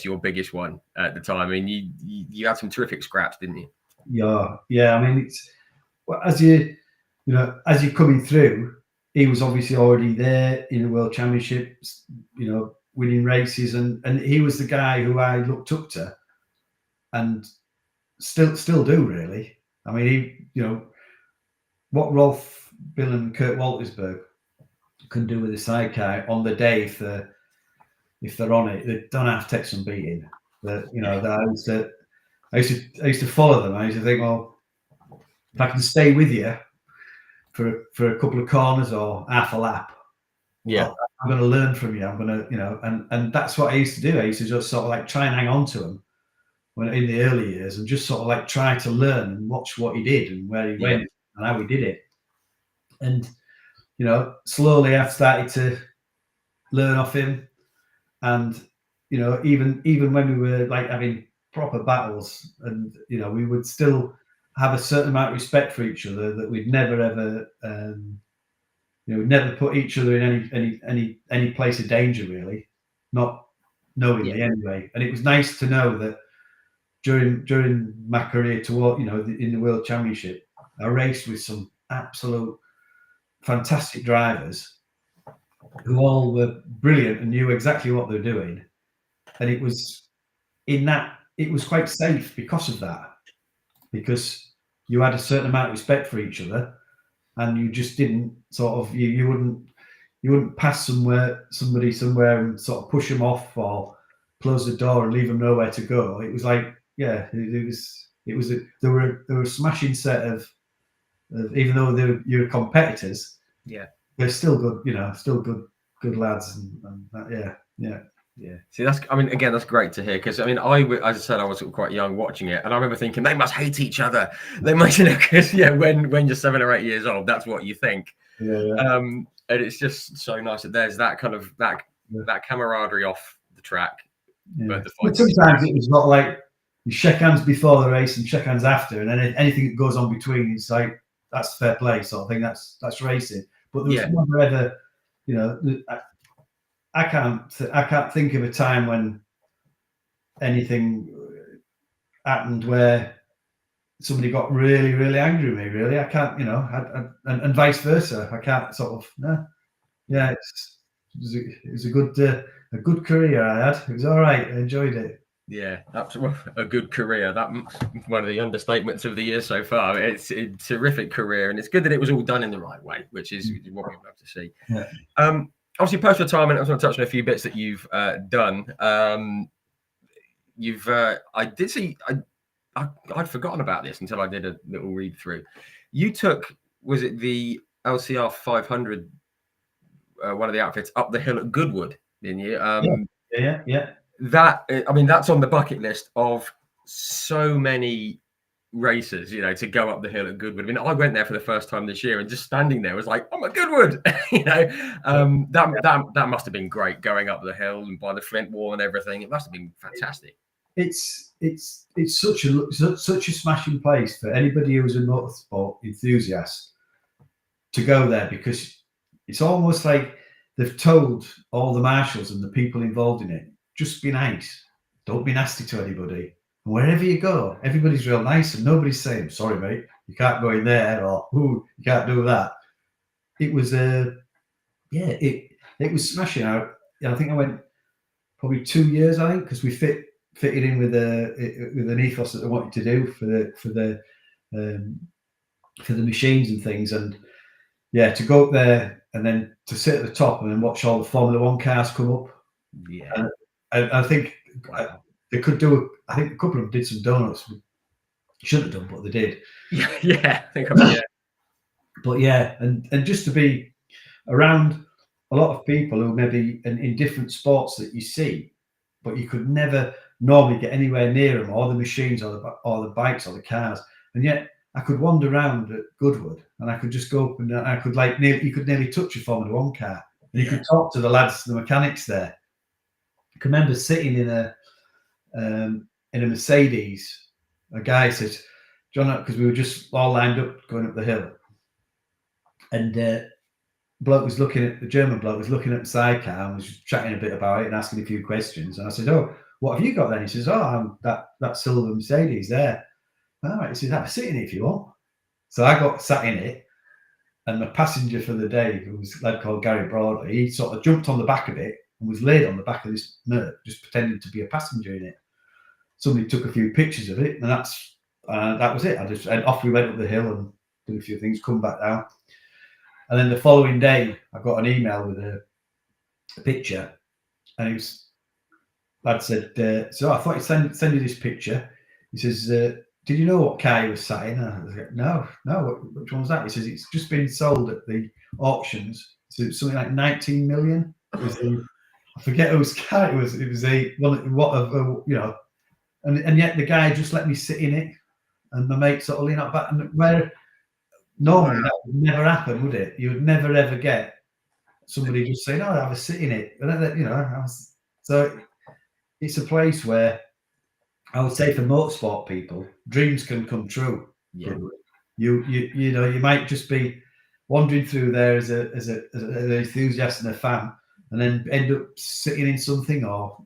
your biggest one at the time. I mean, you had some terrific scraps, didn't you? Yeah. I mean, it's as you're coming through, he was obviously already there in the World Championships, winning races, and he was the guy who I looked up to, and still do, really. I mean, what Rolf, Bill, and Kurt Waltersburg can do with the sidecar on the day, if they're on it, they don't have to take some beating. That I used to follow them. I used to think, well, if I can stay with you for a couple of corners or half a lap, I'm going to learn from you. I'm going to, and that's what I used to do. I used to just sort of like try and hang on to him when in the early years, and just sort of like try to learn and watch what he did and where he went and how he did it. And slowly I've started to learn off him, and even when we were like having proper battles, and we would still have a certain amount of respect for each other, that we'd never ever we'd never put each other in any place of danger, really, not knowingly anyway. And it was nice to know that during my career toward in the World Championship, I raced with some absolute fantastic drivers who all were brilliant and knew exactly what they were doing, and it was quite safe because of that, because you had a certain amount of respect for each other, and you just didn't sort of you wouldn't pass somebody somewhere and sort of push them off or close the door and leave them nowhere to go. It was like there were a smashing set of even though you were competitors, they're still good, still good lads, and Yeah. See, that's great to hear, because as I said, I was quite young watching it, and I remember thinking they must hate each other. They must, because when you're 7 or 8 years old, that's what you think. And it's just so nice that there's that kind of that camaraderie off the track. But sometimes it was not like you shake hands before the race and shake hands after, and then anything that goes on between, it's like that's fair play sort of thing. That's racing. But there was never ever, I can't think of a time when anything happened where somebody got really, really angry with me. Really, I can't, and vice versa. I can't sort of. No. It was a good career I had. It was all right. I enjoyed it. Yeah, that's a good career. That one of the understatements of the year so far. It's a terrific career, and it's good that it was all done in the right way, which is what we love to see. Yeah. Obviously, post retirement, I was going to touch on a few bits that you've done. I did see. I'd forgotten about this until I did a little read through. You took, was it the LCR 500, one of the outfits up the hill at Goodwood, didn't you? Yeah. That, I mean, that's on the bucket list of so many racers, you know, to go up the hill at Goodwood. I mean, I went there for the first time this year, and just standing there was like, "Oh my Goodwood!" You know, that must have been great, going up the hill and by the Flint Wall and everything. It must have been fantastic. It's such a smashing place for anybody who's a motorsport enthusiast to go there, because it's almost like they've told all the marshals and the people involved in it, just be nice, don't be nasty to anybody. And wherever you go, everybody's real nice, and nobody's saying, "Sorry, mate, you can't go in there," or "Ooh, you can't do that." It was it was smashing. I think I went probably 2 years, I think, because we fitted in with an ethos that I wanted to do for the machines and things. And yeah, to go up there and then to sit at the top and then watch all the Formula One cars come up. Yeah, and I think they could do. I think a couple of them did some donuts. Shouldn't have done, but they did. Yeah, I think yeah. But yeah, and just to be around a lot of people who maybe in different sports that you see, but you could never normally get anywhere near them, or the machines, or the bikes, or the cars. And yet I could wander around at Goodwood, and I could just go up, and I could you could nearly touch a Formula One car, and you could talk to the lads, the mechanics there. I can remember sitting in a Mercedes. A guy says, "John," because we were just all lined up going up the hill, and the German bloke was looking at the sidecar and was just chatting a bit about it and asking a few questions. And I said, "Oh, what have you got then?" He says, "Oh, I'm that silver Mercedes there." All right, he says, "Have a sit in it if you want." So I got sat in it, and the passenger for the day, who was a lad called Gary Broadley, he sort of jumped on the back of it and was laid on the back of this Merc, just pretending to be a passenger in it. Somebody took a few pictures of it, and that was it. And off we went up the hill and did a few things, come back down. And then the following day, I got an email with a picture, and lad said, "So I thought he'd send you this picture." He says, "Did you know what car he was sat in?" And I was like, No, which one was that? He says, "It's just been sold at the auctions. So it's something like 19 million. It was I forget whose car it was. It was and yet the guy just let me sit in it, and my mate sort of lean up back, and where normally that would never happen, would it? You would never ever get somebody just saying, "Oh, have a sit in it." So it's a place where I would say for motorsport people, dreams can come true. Yeah. You might just be wandering through there as an enthusiast and a fan, and then end up sitting in something or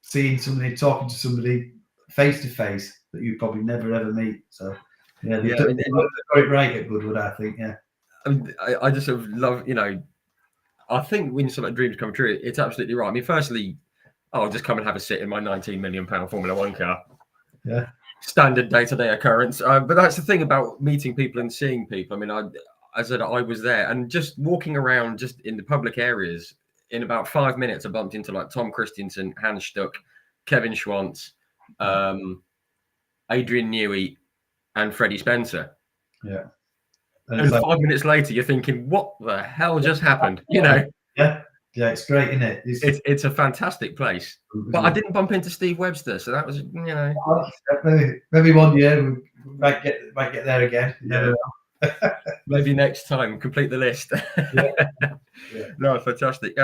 seeing somebody, talking to somebody face to face that you probably never ever meet. So yeah, they got it right at Goodwood, I think. Yeah, I just sort of love, I think when sort of dreams come true, it's absolutely right. I mean, firstly, I'll just come and have a sit in my £19 million Formula One car. Yeah, standard day-to-day occurrence. But that's the thing about meeting people and seeing people. I mean, I said I was there, and just walking around just in the public areas, in about 5 minutes, I bumped into like Tom Christensen, Hans Stuck, Kevin Schwantz, Adrian Newey, and Freddie Spencer. Yeah. And 5 minutes later, you're thinking, what the hell just happened? Yeah, it's great, isn't it? It's a fantastic place. But I didn't bump into Steve Webster, so that was, maybe one year we might get there again. Yeah. Maybe next time, complete the list. Yeah. No, fantastic.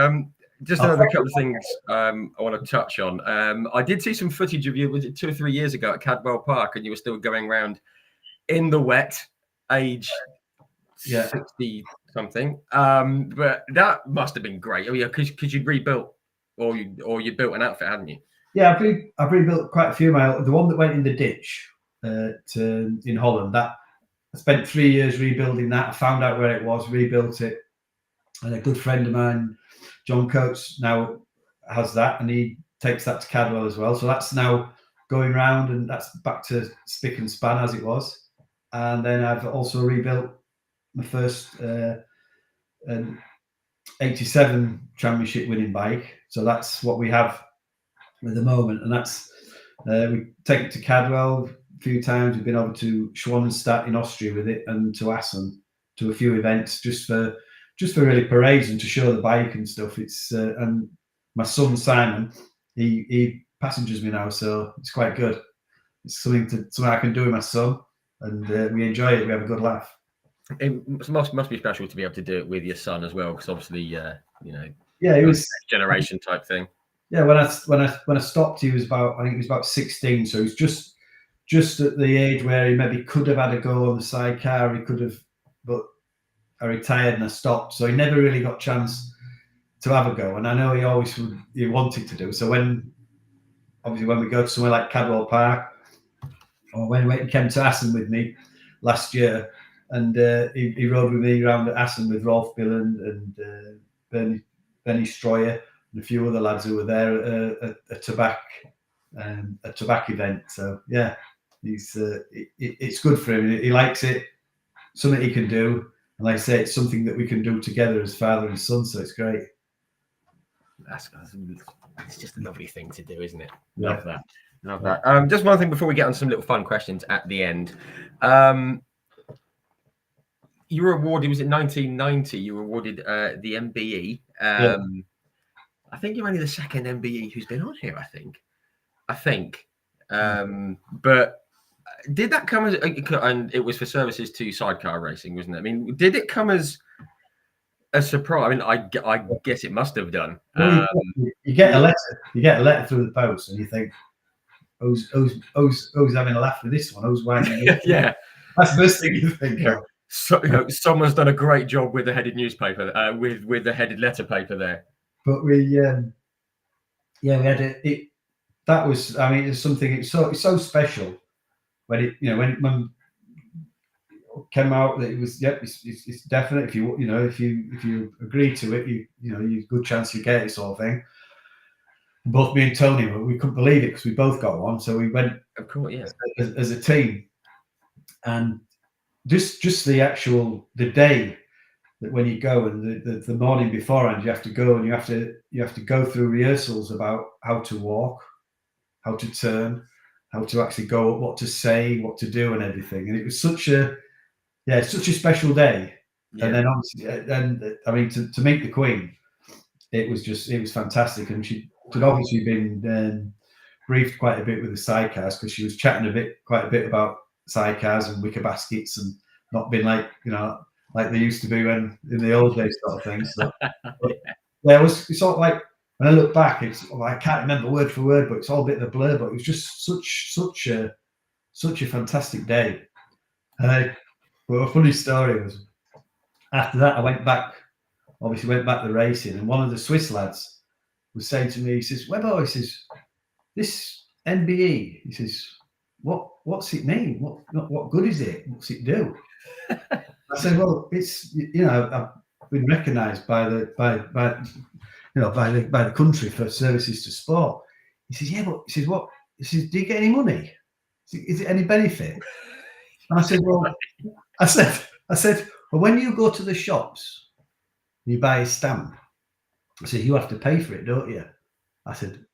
Just another couple of things I want to touch on. I did see some footage of you, was it 2 or 3 years ago at Cadwell Park, and you were still going around in the wet, age 60 something. But that must have been great. Oh yeah, because you'd rebuilt, or you built an outfit, hadn't you? Yeah, I've rebuilt quite a few of the one that went in the ditch in Holland. That I spent 3 years rebuilding that. I found out where it was, rebuilt it, and a good friend of mine, John Coates, now has that, and he takes that to Cadwell as well. So that's now going round, and that's back to spick and span as it was. And then I've also rebuilt my first 87 championship winning bike. So that's what we have at the moment, and that's we take it to Cadwell a few times. We've been over to Schwanenstadt in Austria with it, and to Assen, to a few events just for really parades and to show the bike and stuff. It's and my son Simon, he passengers me now, so it's quite good. It's something I can do with my son, and we enjoy it. We have a good laugh. It must be special to be able to do it with your son as well, because obviously, you know, yeah, it was generation type thing. Yeah, when I stopped, he was about, I think he was about 16, so he's just at the age where he maybe could have had a go on the sidecar. He could have, but I retired and I stopped, so he never really got a chance to have a go. And I know he wanted to do. So when we go to somewhere like Cadwell Park, or when he came to Assen with me last year, and he rode with me around at Assen with Rolf Billen and Benny Stroyer and a few other lads who were there at a tobacco event. So yeah, it's good for him. He likes it. Something he can do, and like I say, it's something that we can do together as father and son. So it's great. It's just a lovely thing to do, isn't it? Yeah. Love that. Just one thing before we get on some little fun questions at the end. You were awarded, was it 1990? You were awarded the MBE. I think you're only the second MBE who's been on here, I think. But did that come as, and it was for services to sidecar racing, wasn't it? I mean, did it come as a surprise? I mean, I guess it must have done. Well, you get a letter through the post, and you think, who's having a laugh with this one? Who's winding? Yeah, that's the first thing you think of. So, someone's done a great job with the headed newspaper, with the headed letter paper there. But we had it. That was, I mean, it's something. It's so special when it, when it came out that it was. Yep, it's definite. If you agree to it, you good chance you get it, sort of thing. Both me and Tony, we couldn't believe it because we both got one. So we went, of course, yeah, as a team, and just the day that when you go and the morning beforehand, you have to go and you have to go through rehearsals about how to walk, how to turn, how to actually go, what to say, what to do, and everything. And it was such a special day. Yeah. And then obviously, and I mean, to meet the Queen, it was fantastic. And she'd obviously been briefed quite a bit with the sidecars, because she was chatting quite a bit about sidecars and wicker baskets, and not been like they used to be in the old days, sort of thing. So it's sort of like, when I look back, I can't remember word for word, but it's all a bit of a blur. But it was just such a fantastic day. But a funny story was, after that, I went back to racing, and one of the Swiss lads was saying to me, he says, "Webbo," he says, "this MBE," he says, what's it mean? What good is it? What's it do? I said, well, it's, I've been recognised by the country for services to sport. He says, yeah, but he says, what? He says, do you get any money? Is it any benefit? And I said, well, I said, well, when you go to the shops and you buy a stamp, I said, you have to pay for it, don't you? I said,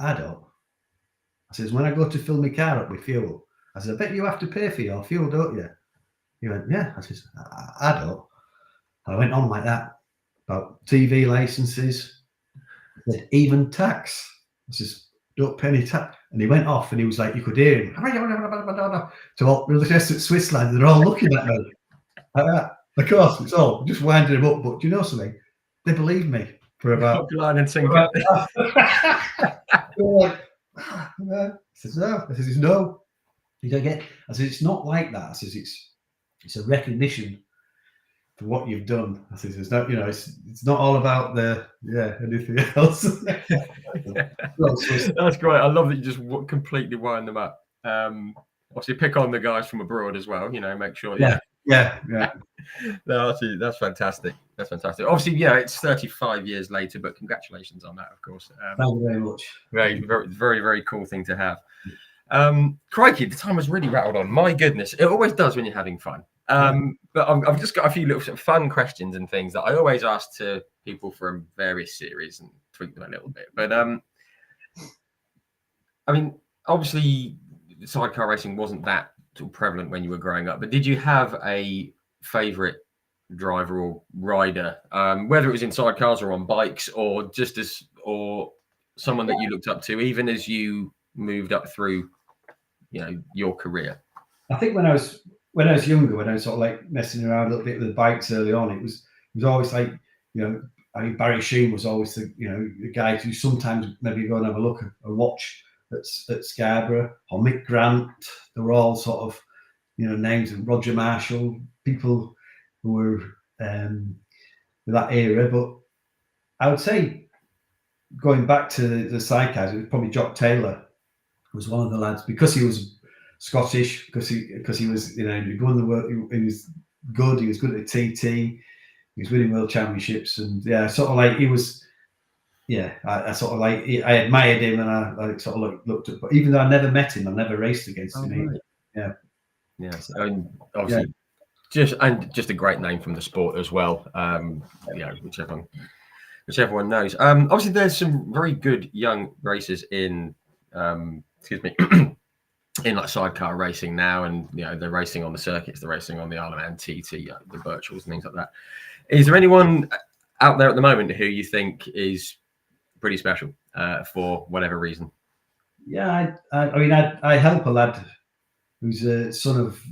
I don't. I says, when I go to fill my car up with fuel, I said, I bet you have to pay for your fuel, don't you? He went, yeah. I says, I don't. I went on like that about TV licenses. I said, even tax. I says, don't pay any tax. And he went off, and he was like, you could hear him. To all the rest of Switzerland, they're all looking at me like that. Of course, it's all just winding him up. But do you know something? They believed me for about. I says, no. I says, no. You don't get. I says, it's not like that. I says, it's a recognition for what you've done. I says, it's not, it's not all about anything else. That's great. I love that you just completely wind them up. Obviously, pick on the guys from abroad as well. Make sure. Yeah. No, that's fantastic. That's fantastic. Obviously, it's 35 years later, but congratulations on that, of course. Thank you very much. Very, very, very, very cool thing to have. Crikey, the time has really rattled on. My goodness, it always does when you're having fun. But I've just got a few little sort of fun questions and things that I always ask to people from various series and tweak them a little bit. But I mean, obviously, sidecar racing wasn't that prevalent when you were growing up. But did you have a favourite driver or rider, whether it was in sidecars or on bikes, or someone that you looked up to, even as you moved up through, your career? I think when I was younger, when I was sort of like messing around a little bit with the bikes early on, it was always like, I mean, Barry Sheen was always the guy to sometimes maybe go and have a look at a watch at Scarborough, or Mick Grant. They were all sort of, names of Roger Marshall, people who were that era. But I would say, going back to the sidecars, it was probably Jock Taylor was one of the lads, because he was Scottish, because he was, he won the work. He was good. He was good at the TT. He was winning world championships, and sort of like he was. I sort of like, I admired him, and I sort of looked at. But even though I never met him, I never raced against him. Right. Yeah. So, obviously, just a great name from the sport as well. Which everyone knows. Obviously, there's some very good young racers in. In like sidecar racing now, and they're racing on the circuits, they're racing on the Isle of Man TT, the virtuals and things like that. Is there anyone out there at the moment who you think is pretty special for whatever reason? Yeah, I mean, I help a lad who's a son of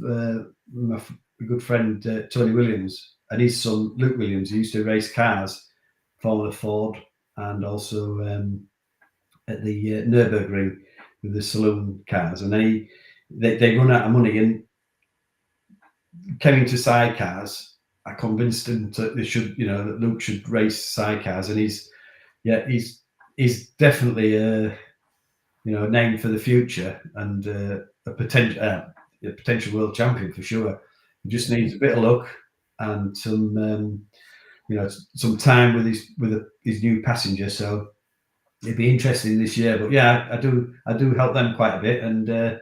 my good friend Tony Williams, and his son Luke Williams. He used to race cars, Formula Ford, and also at the Nürburgring with the saloon cars, and they run out of money and came into sidecars. I convinced them that they should, that Luke should race sidecars, and he's definitely a name for the future, and a potential world champion for sure. He just needs a bit of luck and some some time with his new passenger. So it'd be interesting this year. But I do help them quite a bit, and I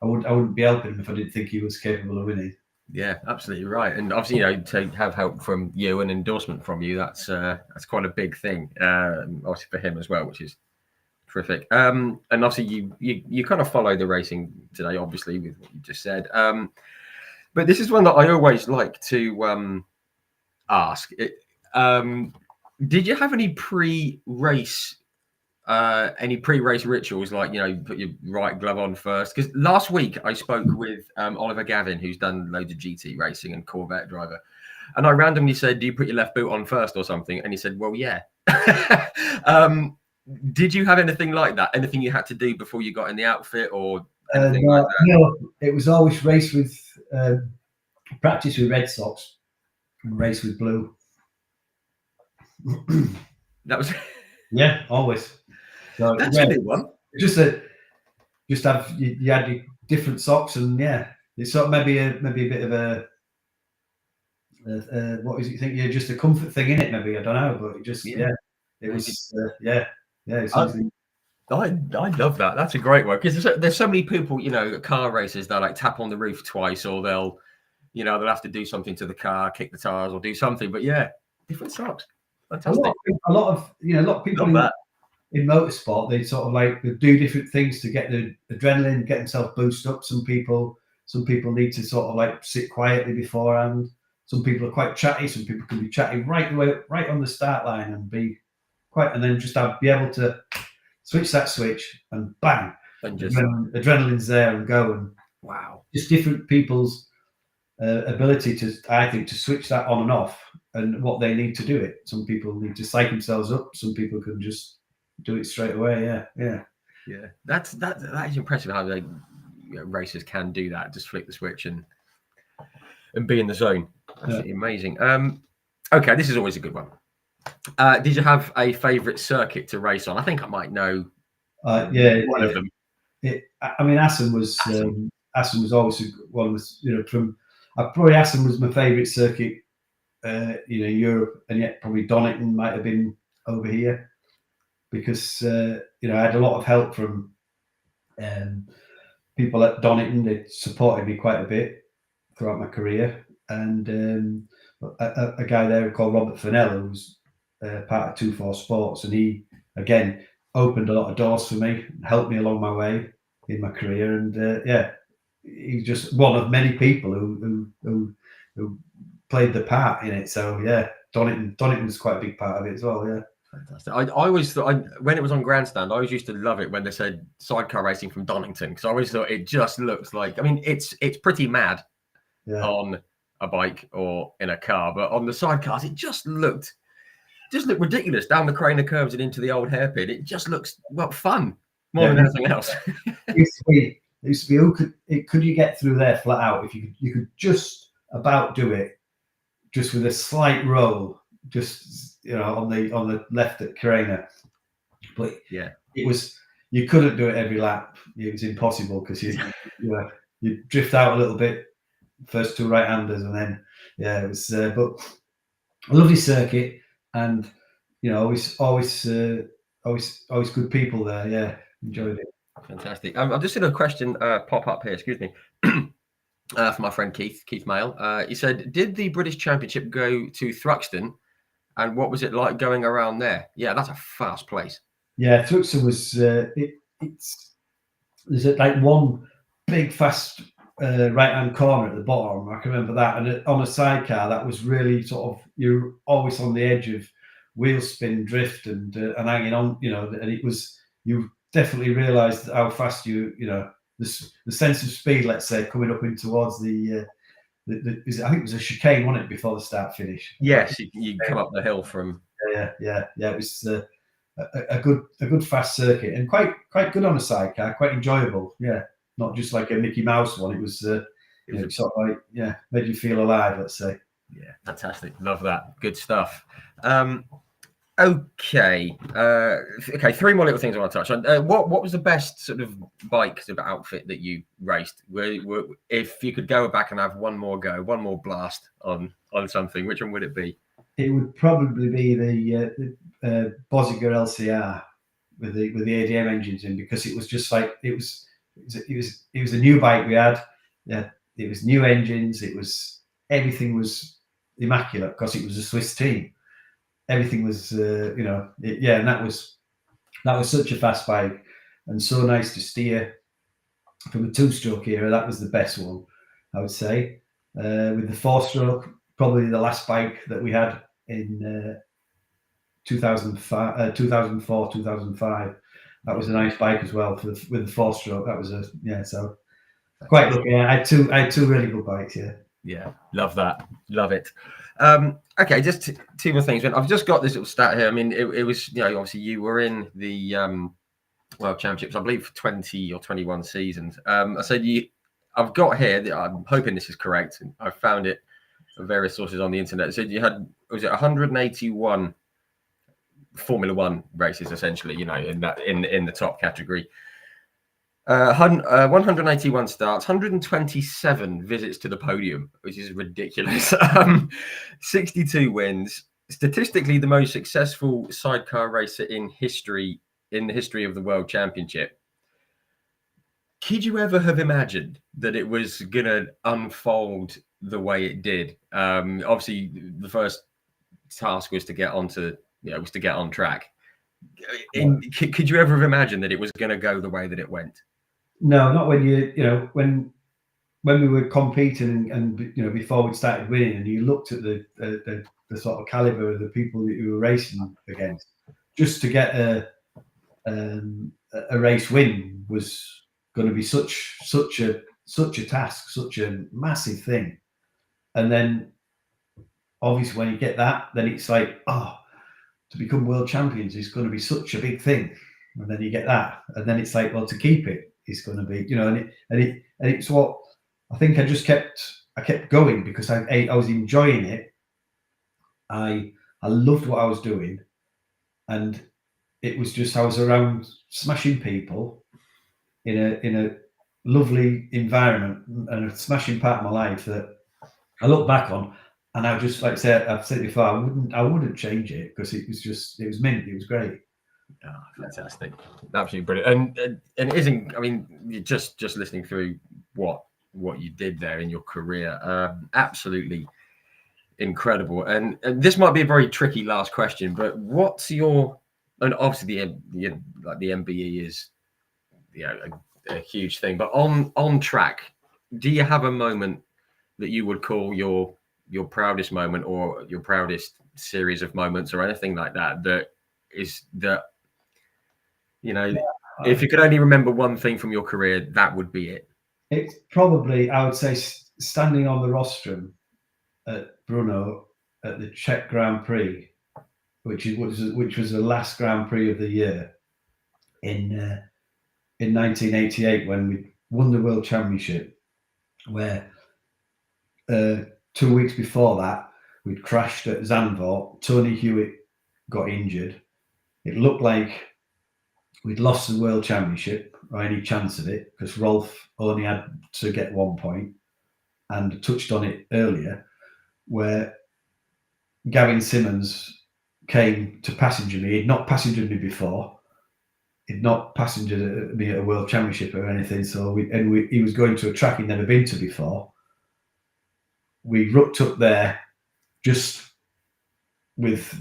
wouldn't be helping him if I didn't think he was capable of winning. Yeah, absolutely right. And obviously, to have help from you and endorsement from you, that's quite a big thing, obviously for him as well, which is terrific. And obviously, you kind of follow the racing today, obviously, with what you just said. But this is one that I always like to ask. Did you have any pre-race rituals, like put your right glove on first? Because last week I spoke with Oliver Gavin, who's done loads of GT racing and Corvette driver, and I randomly said, "Do you put your left boot on first or something?" And he said, "Well, yeah." Did you have anything like that? Anything you had to do before you got in the outfit, or anything like that? No, it was always race with practice with red socks and race with blue. That was always. So that's a good one. Just have you had your different socks, and it's sort of maybe a bit of a what is it? You think you're just a comfort thing in it? Maybe, I don't know, but it just it was I love that. That's a great one, because there's so many people, car racers, that like tap on the roof twice, or they'll have to do something to the car, kick the tires, or do something. But different socks. Fantastic. A lot of people in motorsport, they sort of like they do different things to get the adrenaline, get themselves boosted up. Some people need to sort of like sit quietly beforehand. Some people are quite chatty. Some people can be chatty right on the start line and be quiet, and then just be able to switch that switch and bang, and just adrenaline's there and go. And wow, just different people's ability to switch that on and off, and what they need to do it. Some people need to psych themselves up. Some people can just do it straight away. Yeah. That is impressive how they racers can do that. Just flick the switch and be in the zone. Absolutely amazing. Okay, this is always a good one. Did you have a favourite circuit to race on? I think I might know. One of them. I mean, Assen was always one. From probably Assen was my favourite circuit. Europe, and yet probably Donington might have been over here, because I had a lot of help from people at Donington, they supported me quite a bit throughout my career. And a guy there called Robert Fennell, who was part of 2-4 Sports, and he again opened a lot of doors for me, helped me along my way in my career, and yeah, he's just one of many people who played the part in it. So yeah, Donington was quite a big part of it as well. Yeah. Fantastic. I always thought, when it was on Grandstand, I always used to love it when they said sidecar racing from Donington, because I always thought it just looks like, I mean, it's pretty mad on a bike or in a car, but on the sidecars, it just looked ridiculous down the Craner curves and into the old hairpin. It just looks, well, fun more than anything else. It used to be who could you get through there flat out? If you could just about do it, just with a slight roll, just on the left at Craner. But yeah, you couldn't do it every lap. It was impossible because you drift out a little bit, first 2 right-handers, and then it was. But a lovely circuit, and always good people there. Yeah, enjoyed it. Fantastic. I've just seen a question pop up here. Excuse me. For my friend Keith Mail. He said, "Did the British Championship go to Thruxton, and what was it like going around there?" Yeah, that's a fast place. Yeah, Thruxton was. There's like one big fast right-hand corner at the bottom. I can remember that, and on a sidecar, that was really sort of, you're always on the edge of wheel spin, drift, and hanging on. And it was, you definitely realised how fast the sense of speed, let's say, coming up in towards the I think it was a chicane, wasn't it, before the start finish? Yes, you come up the hill from. Yeah. It was a good fast circuit, and quite good on a sidecar, quite enjoyable. Yeah, not just like a Mickey Mouse one. It was sort of like, made you feel alive, let's say. Yeah, fantastic. Love that. Good stuff. Okay. 3 more little things I want to touch on. What was the best sort of bike sort of outfit that you raced? If you could go back and have one more blast on something, which one would it be? It would probably be the Boziger LCR with the ADM engines in, because it was just like it was a new bike we had. Yeah, it was new engines. Everything was immaculate because it was a Swiss team. Everything was, and that was such a fast bike, and so nice to steer from a 2-stroke era. That was the best one, I would say. With the 4-stroke, probably the last bike that we had in 2004, 2005. That was a nice bike as well with the 4-stroke. That was so quite lucky. I had two really good bikes. Yeah, love that. Love it. Okay, just 2 more things. I've just got this little stat here. I mean, it was, obviously you were in the World Championships, I believe, for 20 or 21 seasons. I said I've got here, I'm hoping this is correct. I found it from various sources on the internet. It said you had, was it 181 Formula One races, essentially, in the top category. 181 starts, 127 visits to the podium, which is ridiculous. 62 wins. Statistically, the most successful sidecar racer in the history of the World Championship. Could you ever have imagined that it was going to unfold the way it did? Obviously, the first task was to get on track. Could you ever have imagined that it was going to go the way that it went? No, not when when we were competing and before we started winning, and you looked at the sort of caliber of the people that you were racing against, just to get a race win was going to be such a task, such a massive thing. And then obviously when you get that, then it's like, to become world champions is going to be such a big thing. And then you get that, and then it's like, well, to keep it is going to be, and it's what I think. I kept going because I was enjoying it. I loved what I was doing, and it was just, I was around smashing people in a lovely environment and a smashing part of my life that I look back on, and I just, like I said, I've said it before, I wouldn't change it, because it was mint, it was great. Ah, fantastic, absolutely brilliant, and it isn't. I mean, just listening through what you did there in your career, absolutely incredible. And this might be a very tricky last question, but what's your, and obviously like the MBE is, you know, a huge thing, but on track, do you have a moment that you would call your proudest moment or your proudest series of moments or anything like that, you know, if you could only remember one thing from your career, that would be it? It's probably, I would say, standing on the rostrum at Brno at the Czech Grand Prix, which was the last Grand Prix of the year in 1988, when we won the World Championship, where 2 weeks before that we'd crashed at Zandvoort. Tony Hewitt got injured. It looked like we'd lost the World Championship or any chance of it, because Rolf only had to get 1 point, and touched on it earlier, where Gavin Simmons came to passenger me. He'd not passengered me before. He'd not passengered me at a World Championship or anything. So he was going to a track he'd never been to before. We rucked up there just with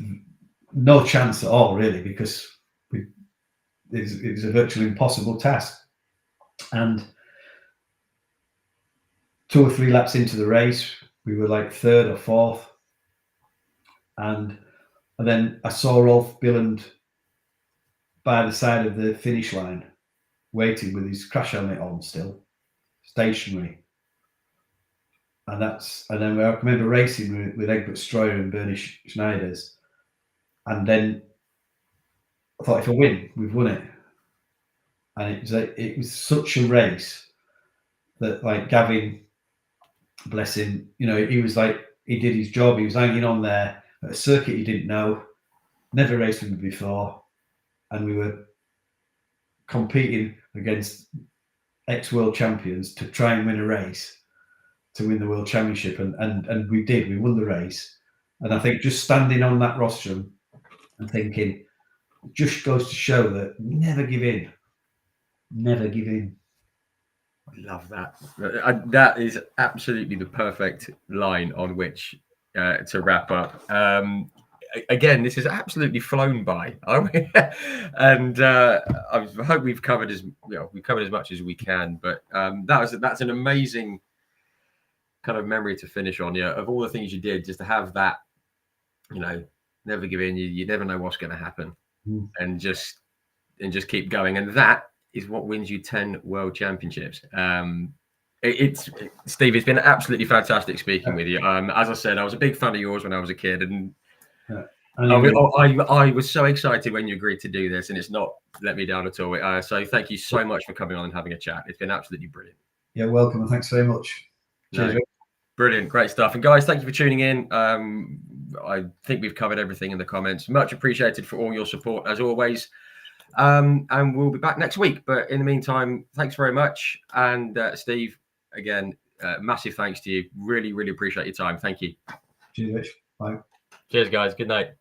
no chance at all, really, because it was a virtually impossible task. And 2 or 3 laps into the race, we were like 3rd or 4th. And then I saw Rolf Billand by the side of the finish line, waiting with his crash helmet on still, stationary. And then I remember racing with Egbert Stroyer and Bernie Schneiders. And then I thought, if I win, we've won it. And it was such a race that, like, Gavin, bless him, you know, he was like, he did his job. He was hanging on there at a circuit he didn't know, never raced with him before. And we were competing against ex-world champions to try and win a race, to win the World Championship. And we did. We won the race. And I think just standing on that rostrum and thinking, it just goes to show that never give in. Never give in. I love that. That is absolutely the perfect line on which to wrap up. Again, this has absolutely flown by, and I hope we've covered as much as we can. But that's an amazing kind of memory to finish on. Yeah, of all the things you did, just to have that, you know, never give in. You never know what's going to happen, and just keep going. And that is what wins you 10 world championships. Steve, it's been absolutely fantastic speaking with you. As I said, I was a big fan of yours when I was a kid, and I was so excited when you agreed to do this, and it's not let me down at all. So thank you so much for coming on and having a chat. It's been absolutely brilliant. Yeah, welcome, and thanks very much. Cheers. No, brilliant, great stuff. And guys, thank you for tuning in. I think we've covered everything in the comments. Much appreciated for all your support as always. And we'll be back next week. But in the meantime, thanks very much. And Steve, again, massive thanks to you. Really, really appreciate your time. Thank you. Cheers, Rich. Bye. Cheers, guys. Good night.